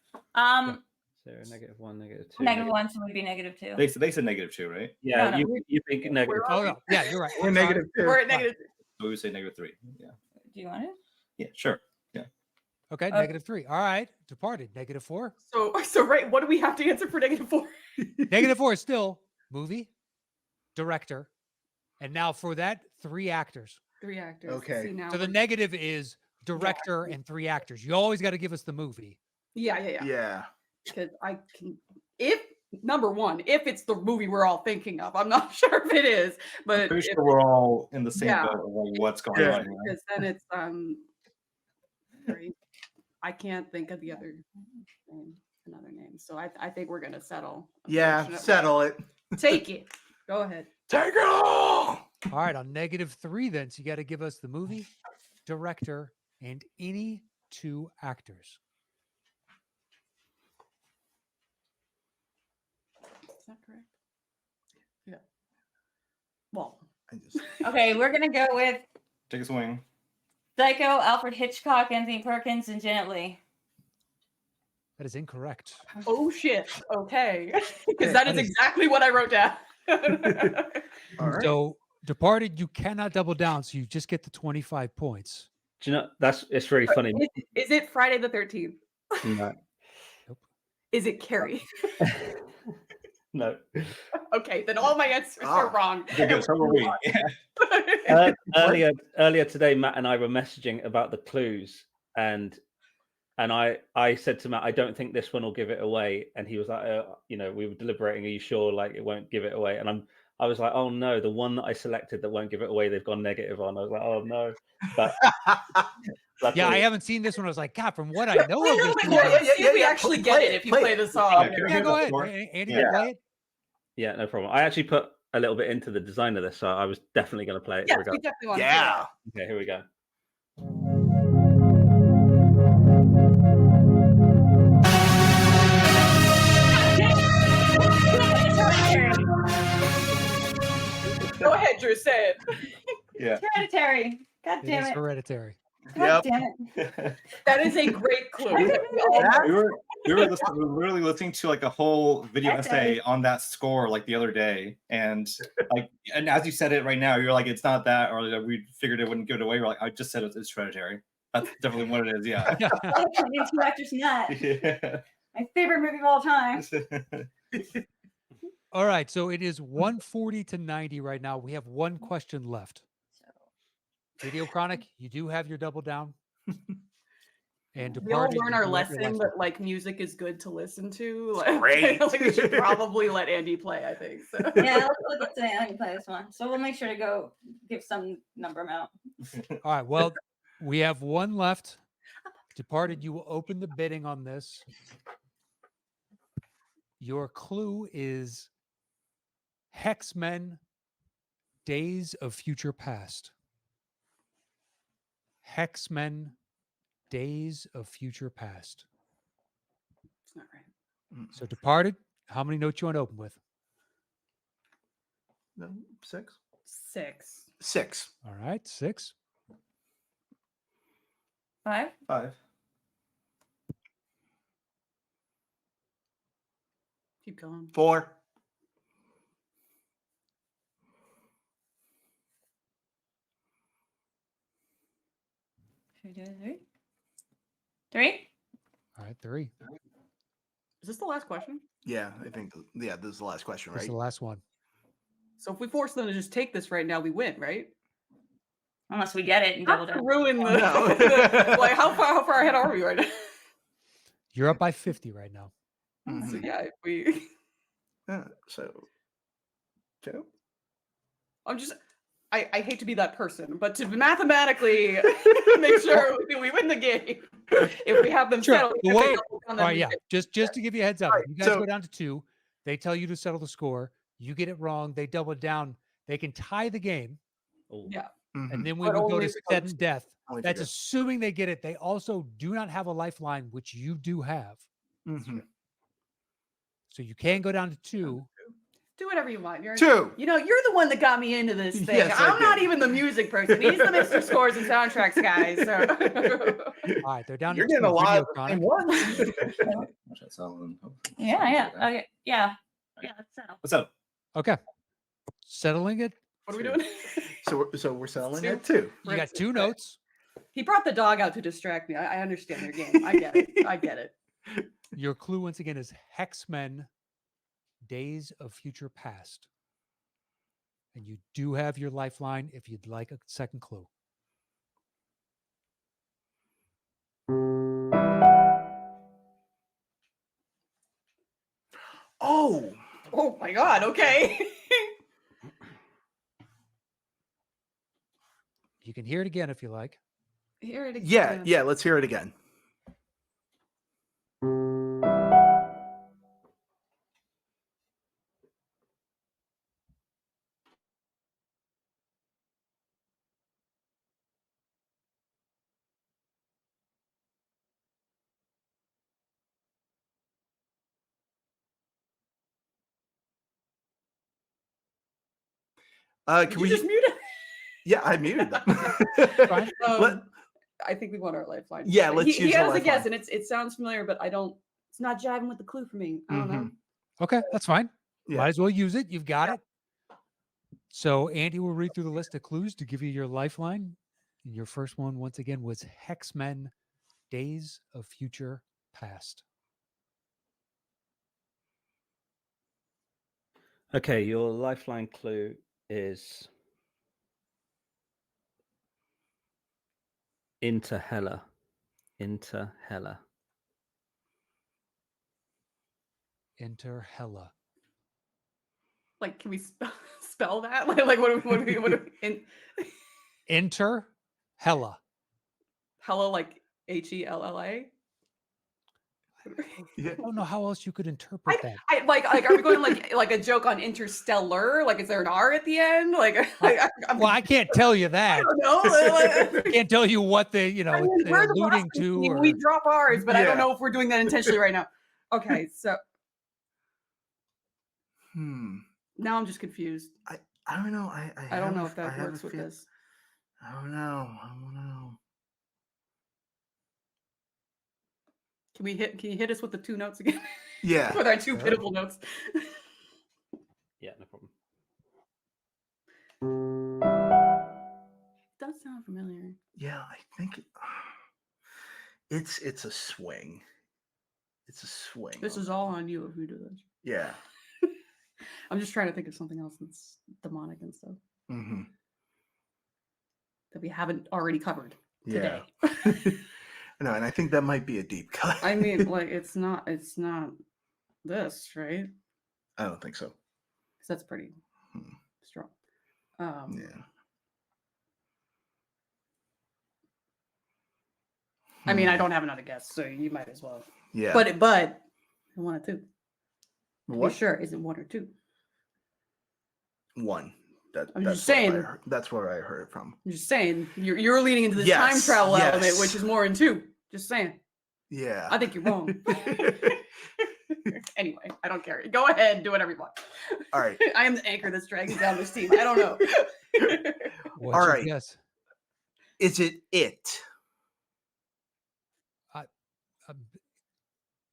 So -1, -2. -1, so we'd be -2. They said -2, right? Yeah, No, no. you think negative. Oh, no. Yeah, you're right. We're Sorry. -2. We're at -2. So we would say -3. Yeah. Do you want it? Yeah. Sure. Okay, -3. All right. Departed, -4. So right, what do we have to answer for -4? -4 is still movie, director, and now for that, 3 actors. 3 actors. Okay. See, now So the we're- negative is director and 3 actors. You always got to give us the movie. yeah. Yeah. Because I can, if number 1, if it's the movie we're all thinking of, I'm not sure if it is, but Pretty if, sure we're all in the same Yeah. boat of like, what's going Yeah. on. Right? because then it's sorry, I can't think of the other name, another name. So I think we're gonna settle. Yeah, unfortunately. settle it. Take it. Go ahead. Take it all. All right, on -3 then. So you got to give us the movie, director, and any 2 actors. Is that correct? Yeah. Well, I just, Okay, we're gonna go with Take a swing. Psycho, Alfred Hitchcock, Anthony Perkins, and Janet Leigh. That is incorrect. oh shit. Okay. Because Okay, that is that is- exactly what I wrote down. all right. So Departed, you cannot double down, so you just get the 25 points. Do you know it's really funny? Is it Friday the 13th? No. Is it Carrie? No. Okay, then all my answers are wrong. Okay, good. So were we. Earlier today, Matt and I were messaging about the clues, and I said to Matt, I don't think this one will give it away, and he was like, we were deliberating. Are you sure? Like it won't give it away? And I was like, oh no, the one that I selected that won't give it away, they've gone negative on. I was like, oh no. But Yeah, I haven't seen this one. I was like, God, from what I know of this Well, movie. see if we actually get it if you play the song. Yeah, go ahead. Sure. Andy, Yeah. you play it? Yeah, no problem. I actually put a little bit into the design of this, so I was definitely going to play it. Yes, we regardless. definitely want Yeah. Okay, here we go. Go ahead, Drew, say it. Yeah. Hereditary. God It damn is it. Hereditary. God Yep. damn it. That is a great clue. we were literally listening to like a whole video That's essay on that score like the other day, and as you said it right now, you're like it's not that, or like, we figured it wouldn't give it away. We're like, I just said it's Hereditary. That's definitely what it is. Yeah. These 2 actors not. Yeah. My favorite movie of all time. All right, so it is 140 to 90 right now. We have one question left. Video Chronic, you do have your double down. And We all Departed, learn you our do have your lesson life that like music is good to listen to. Like, great. like we should probably let Andy play, I think. So. Yeah, let's say I can play this one. So we'll make sure to go give some number amount. All right, well, we have one left. Departed, you will open the bidding on this. Your clue is Hexmen Days of Future Past. Hexmen Days of Future Past. It's not right. So Departed, how many notes you want to open with? No, 6. 6. 6. All right, 6. 5. 5. Keep going. 4. Should we do 3? 3? All right, 3. Is this the last question? Yeah, I think. Yeah, this is the last question, This is right? the last one. So if we force them to just take this right now, we win, right? Unless we get it and double Not to down. ruin the, No. like how far ahead are we right now? You're up by 50 right now. So Mhm. yeah, if we. So 2. I'm just. I hate to be that person, but to mathematically make sure we win the game, if we have them Sure. settle, Well, if they wait. double down, All then right, we yeah. win. Just to give you a heads up, All if right, you guys so- go down to 2, they tell you to settle the score. You get it wrong, they double it down. They can tie the game, Oh. Yeah. Mhm. and then we But would go only to if it goes sudden death. Only if That's you assuming they get it. They also do not have a lifeline, which you do have. do. Mhm. So you can go down to 2. Do whatever you want. You're 2. You know, you're the one that got me into this thing. Yes, I I'm not did. even the music person. He's the Mr. Scores and Soundtracks guy. So All right, they're down You're to 2. getting a lot Video of the Chronic. same ones. Watch that sound. Yeah. Okay. Yeah. Yeah. That's settled. What's up? Okay. Settling it. what are we doing? So we're selling 2. at 2. You got 2 Right. notes. He brought the dog out to distract me. I understand their game. I get it. I get it. Your clue once again is Hexmen Days of Future Past. And you do have your lifeline if you'd like a second clue. Oh. Oh my god, okay. You can hear it again if you like. Hear it again. Yeah, yeah, let's hear it again. Did Can you we just mute it? Yeah, I muted them. Fine. Let- I think we want our lifeline. Yeah, let's he use the has a guess, lifeline. and it sounds familiar, but I don't. It's not jiving with the clue for me. I don't know. Okay, that's fine. Yeah. Might as well use it. You've got it. So Andy will read through the list of clues to give you your lifeline. And your first one, once again, was Hexmen Days of Future Past. Okay, your lifeline clue is Into Hella. Into Hella. Enter Hella. Like, can we spell that? Like what do we Enter Hella. Hella, like Hella? Yeah. I don't know how else you could interpret that. I like are we going like a joke on Interstellar? Like, is there an R at the end? Like, Well, I can't tell you I that. don't know. I can't tell you what they, I mean, they're we're the alluding Boston to. team, Or... we drop R's, but I don't Yeah. know if we're doing that intentionally right now. Okay, so now I'm just confused. I don't know. I don't know if that have works a with feel- this. I don't know. I don't know. Can you hit us with the 2 notes again? Yeah. With our 2 Sure. pitiful notes. Yeah, no problem. Does sound familiar. Yeah, I think it's a swing. It's a swing. This is all on you if we do this. Yeah. I'm just trying to think of something else that's demonic and stuff Mm-hmm. that we haven't already covered Yeah. today. No, and I think that might be a deep cut. I mean, like it's not this, right? I don't think so. Because that's pretty strong. Yeah. I mean, I don't have another guess, so you might as well. Yeah. But one or two. What? You sure? Is it one or two? One. I'm that's just saying. That's where I heard it from. I'm just saying. You're leaning into the Yes, time travel element, yes. which is more in two. Just saying. Yeah. I think you're wrong. Anyway, I don't care. Go ahead, do whatever you want. All right. I am the anchor that's dragging down this team. I don't know. What's All your right. guess? Is it it?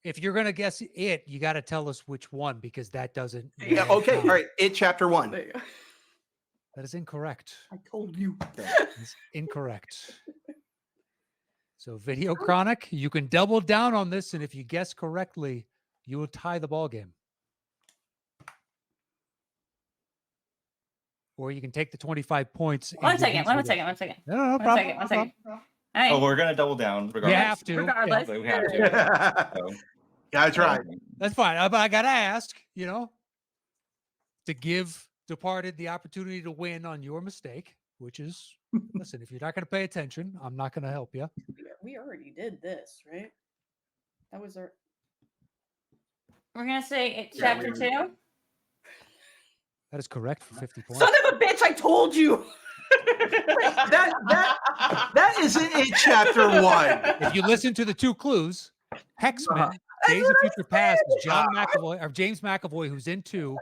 If you're gonna guess it, you got to tell us which one because that doesn't. Yeah. Okay. All right. It chapter 1. There you go. That is incorrect. I told you. It's incorrect. So, Videochronic, you can double down on this, and if you guess correctly, you will tie the ball game. Or you can take the 25 points. One and second. give One it to second. them. One second. No, no One problem. second. One second. All right. Oh, we're gonna double down. You Regardless. have to. Regardless. So we have to. So, Gotta try. That's fine. But I got to ask, to give Departed the opportunity to win on your mistake, which is, listen, if you're not going to pay attention, I'm not going to help you. We already did this, right? That was our. We're gonna say it, Yeah, chapter we- 2. That is correct for 50 points. Son of a bitch! I told you. That isn't it chapter 1. If you listen to the 2 clues, Hexman, Days of Future Past, is John McAvoy or James McAvoy, who's in 2.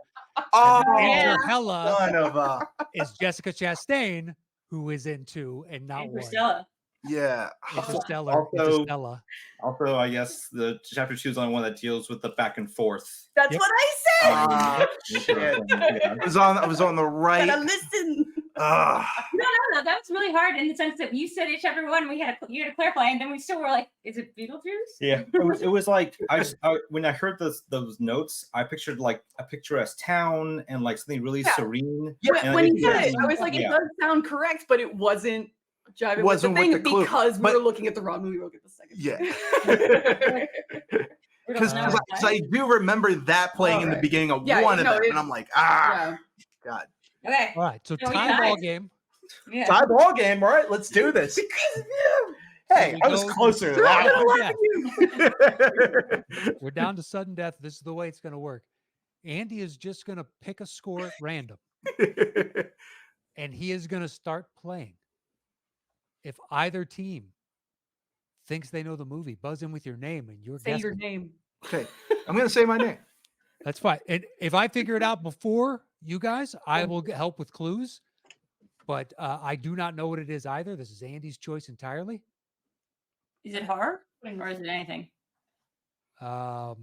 Oh, And Hella son of a. is Jessica Chastain, who is in 2 and not 1. Interstellar. Yeah. Interstellar. Also- Interstellar. Also, I guess the chapter 2 is the only one that deals with the back and forth. That's Yep. what I said. Ah, shit. Yeah. I was on the right. Gotta listen. No, that was really hard in the sense that you said it chapter 1. You had to clarify, and then we still were like, "Is it Beetlejuice?" Yeah, it was like when I heard those notes, I pictured like a picturesque town and like something really Yeah. serene. Yeah, And when it he said it, doesn't- I was like, it yeah. does sound correct, but it wasn't jiving Wasn't with with the the thing clue. because we But- were looking at the wrong movie. We were looking at the second. Yeah. We don't Because know. I do remember that playing in the Okay. beginning of Yeah, one of no, them, it- and I'm like, Yeah. God. Okay. All right. So No, we tie ball tied. game. Yeah. Tie ball game. All right, let's do this. Because of you. Hey, we I was go- closer to They're all gonna that. laugh at you. We're down to sudden death. This is the way it's going to work. Andy is just going to pick a score at random, and he is going to start playing. If either team thinks they know the movie, buzz in with your name, and you're Say your guessing. name. Okay, I'm gonna say my name. That's fine. And if I figure it out before you guys, I will help with clues. But I do not know what it is either. This is Andy's choice entirely. Is it horror or is it anything? Oh,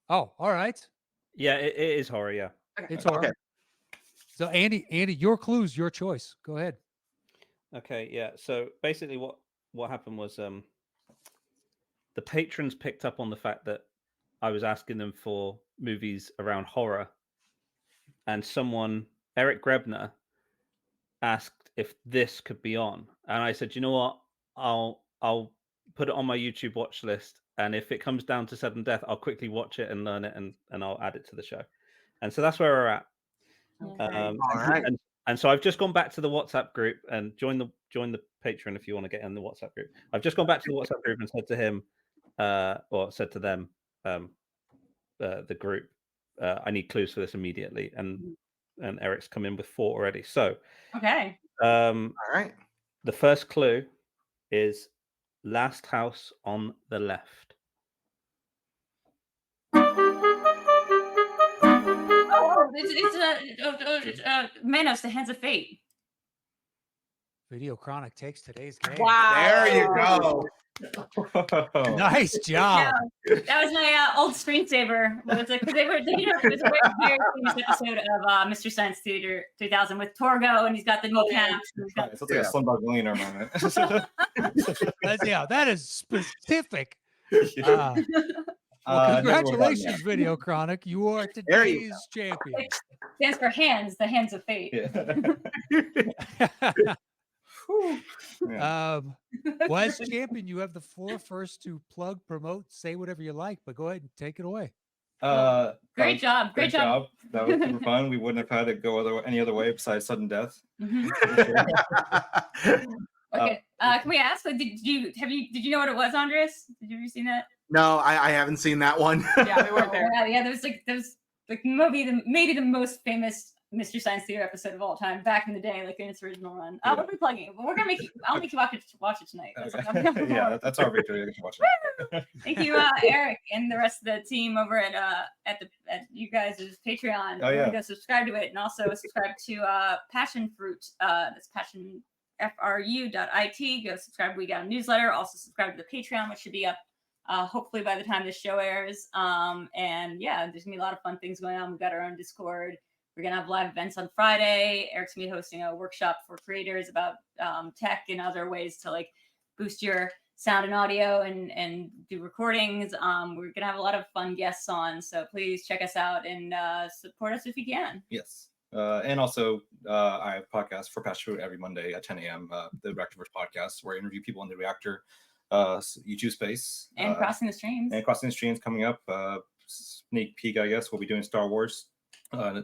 all right. Yeah, it is horror. Yeah. It's horror. Okay. So Andy, your clues, your choice. Go ahead. Okay. Yeah. So basically, what happened was the patrons picked up on the fact that I was asking them for movies around horror, and someone, Eric Grebner, asked if this could be on, and I said, you know what, I'll put it on my YouTube watch list, and if it comes down to sudden death, I'll quickly watch it and learn it, and I'll add it to the show. And so that's where we're at. Okay. All right. And so I've just gone back to the WhatsApp group and join the Patreon if you want to get in the WhatsApp group. I've just gone back to the WhatsApp group and said to him, or said to them, the group, I need clues for this immediately. And Eric's come in with 4 already. So Okay. All right. the first clue is Last House on the Left. Oh, it's Manos, The Hands of Fate. Videochronic takes today's game. Wow. There you go. Nice job. That was my old screensaver. Because they were, it was a very famous episode of Mr. Science Theater 2000 with Torgo, and he's got the kneecaps. and he's got- It's like a Slumdog Millionaire moment. That is specific Well, Never would've gotten congratulations, Video Chronic. You are There you today's champion. It stands for hands, the hands of fate. that. Yeah. Well, as champion, you have the floor first to plug, promote, say whatever you like, but go ahead and take it away. Great job. Great job. That was super fun. We wouldn't have had it go any other way besides sudden death. Mhm. Okay. Can we ask? Like, did you know what it was, Andres? Did you ever seen that? No, I haven't seen that one. Yeah, we weren't there. Yeah. There was maybe the most famous Mystery Science Theater episode of all time back in the day, like in its original run. What are we plugging? We're gonna I'll make you watch it tonight. That's what I'm gonna Yeah, that's our victory. I get to watch it. Thank you, Eric, and the rest of the team over at you guys' Patreon. Oh, yeah. Go subscribe to it, and also subscribe to Passion Fruit. That's passionfru.it. Go subscribe. We got a newsletter. Also subscribe to the Patreon, which should be up hopefully by the time this show airs. And yeah, there's gonna be a lot of fun things going on. We've got our own Discord. We're gonna have live events on Friday. Eric's gonna be hosting a workshop for creators about tech and other ways to like boost your sound and audio and do recordings. We're gonna have a lot of fun guests on, so please check us out and support us if you can. Yes. And also, I have podcasts for Passion Fruit every Monday at 10 a.m. The Reactorverse podcast, where I interview people in the Reactor YouTube space. And Crossing the Streams. And Crossing the Streams coming up. Sneak peek, I guess. We'll be doing Star Wars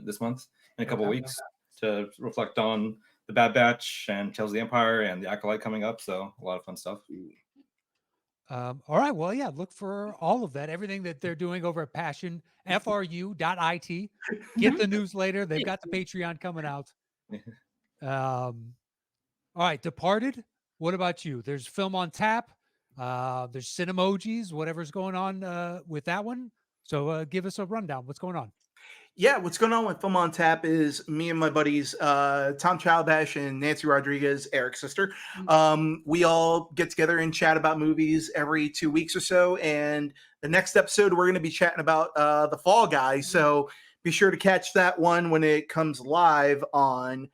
this month in a couple weeks to reflect on the Bad Batch and Tales of the Empire and the Acolyte coming up. So a lot of fun stuff. All right. Well, yeah, look for all of that, everything that they're doing over at passionfru.it. Get the newsletter. They've got the Patreon coming out. All right. Departed. What about you? There's film on tap. There's Cinemojis, whatever's going on with that one. So give us a rundown. What's going on? Yeah, what's going on with Film on Tap is me and my buddies, Tom Childash and Nancy Rodriguez, Eric's sister. We all get together and chat about movies every 2 weeks or so. And the next episode, we're going to be chatting about The Fall Guy. So be sure to catch that one when it comes live on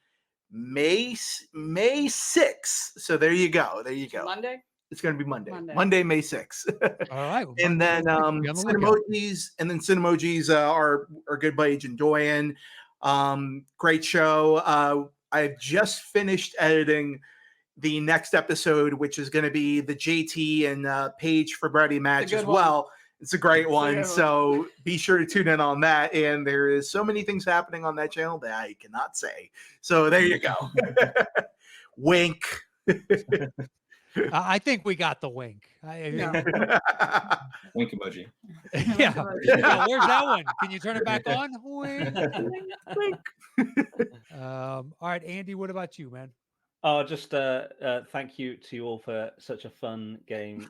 May 6th. So there you go. There you go. Monday? It's going to be Monday, May 6th. All right. Well, And then be on the lookout. Cinemojis are good buddy Agent Doyen. Great show. I've just finished editing the next episode, which is going to be the JT and Paige for Brady match as well. It's a great one. So be sure to tune in on that. And there is so many things happening on that channel that I cannot say. So there you go. Wink. I think we got the wink. Wink emoji. Yeah. Yeah, where's that one? Can you turn it back on? Wink. All right, Andy, what about you, man? Oh, just thank you to you all for such a fun game.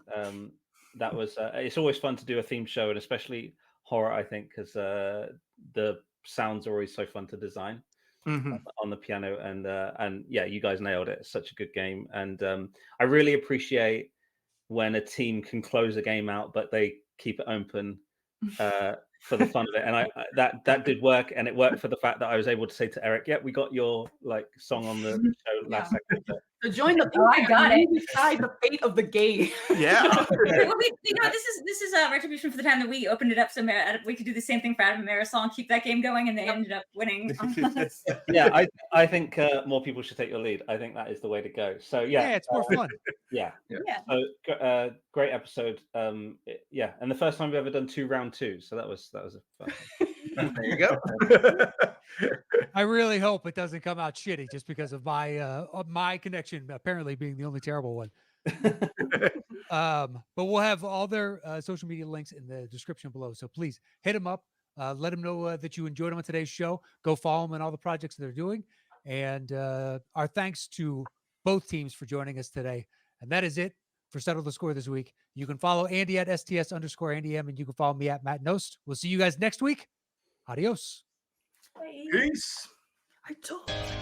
That was it's always fun to do a theme show, and especially horror, I think, because the sounds are always so fun to design. On the piano, and yeah, you guys nailed it. It's such a good game, and I really appreciate when a team can close a game out, but they keep it open for the fun of it. And that did work, and it worked for the fact that I was able to say to Eric, "Yeah, we got your like song on the show last second." So join the I got it. Decide the fate of the game. Yeah. Well, this is retribution for the time that we opened it up. So we could do the same thing for Adam and Marisol and keep that game going, and they ended up winning. Yeah, I think more people should take your lead. I think that is the way to go. So yeah, it's more fun. Yeah. Yeah. So great episode. Yeah, and the first time we've ever done 2 round 2. So that was a fun one. There you go. I really hope it doesn't come out shitty just because of my connection apparently being the only terrible one. But we'll have all their social media links in the description below. So please hit them up. Let them know that you enjoyed them on today's show. Go follow them in all the projects that they're doing. And our thanks to both teams for joining us today. And that is it for Settle the Score this week. You can follow Andy at STS_AndyM, and you can follow me at Matt Knost. We'll see you guys next week. Adios. Peace. I told you.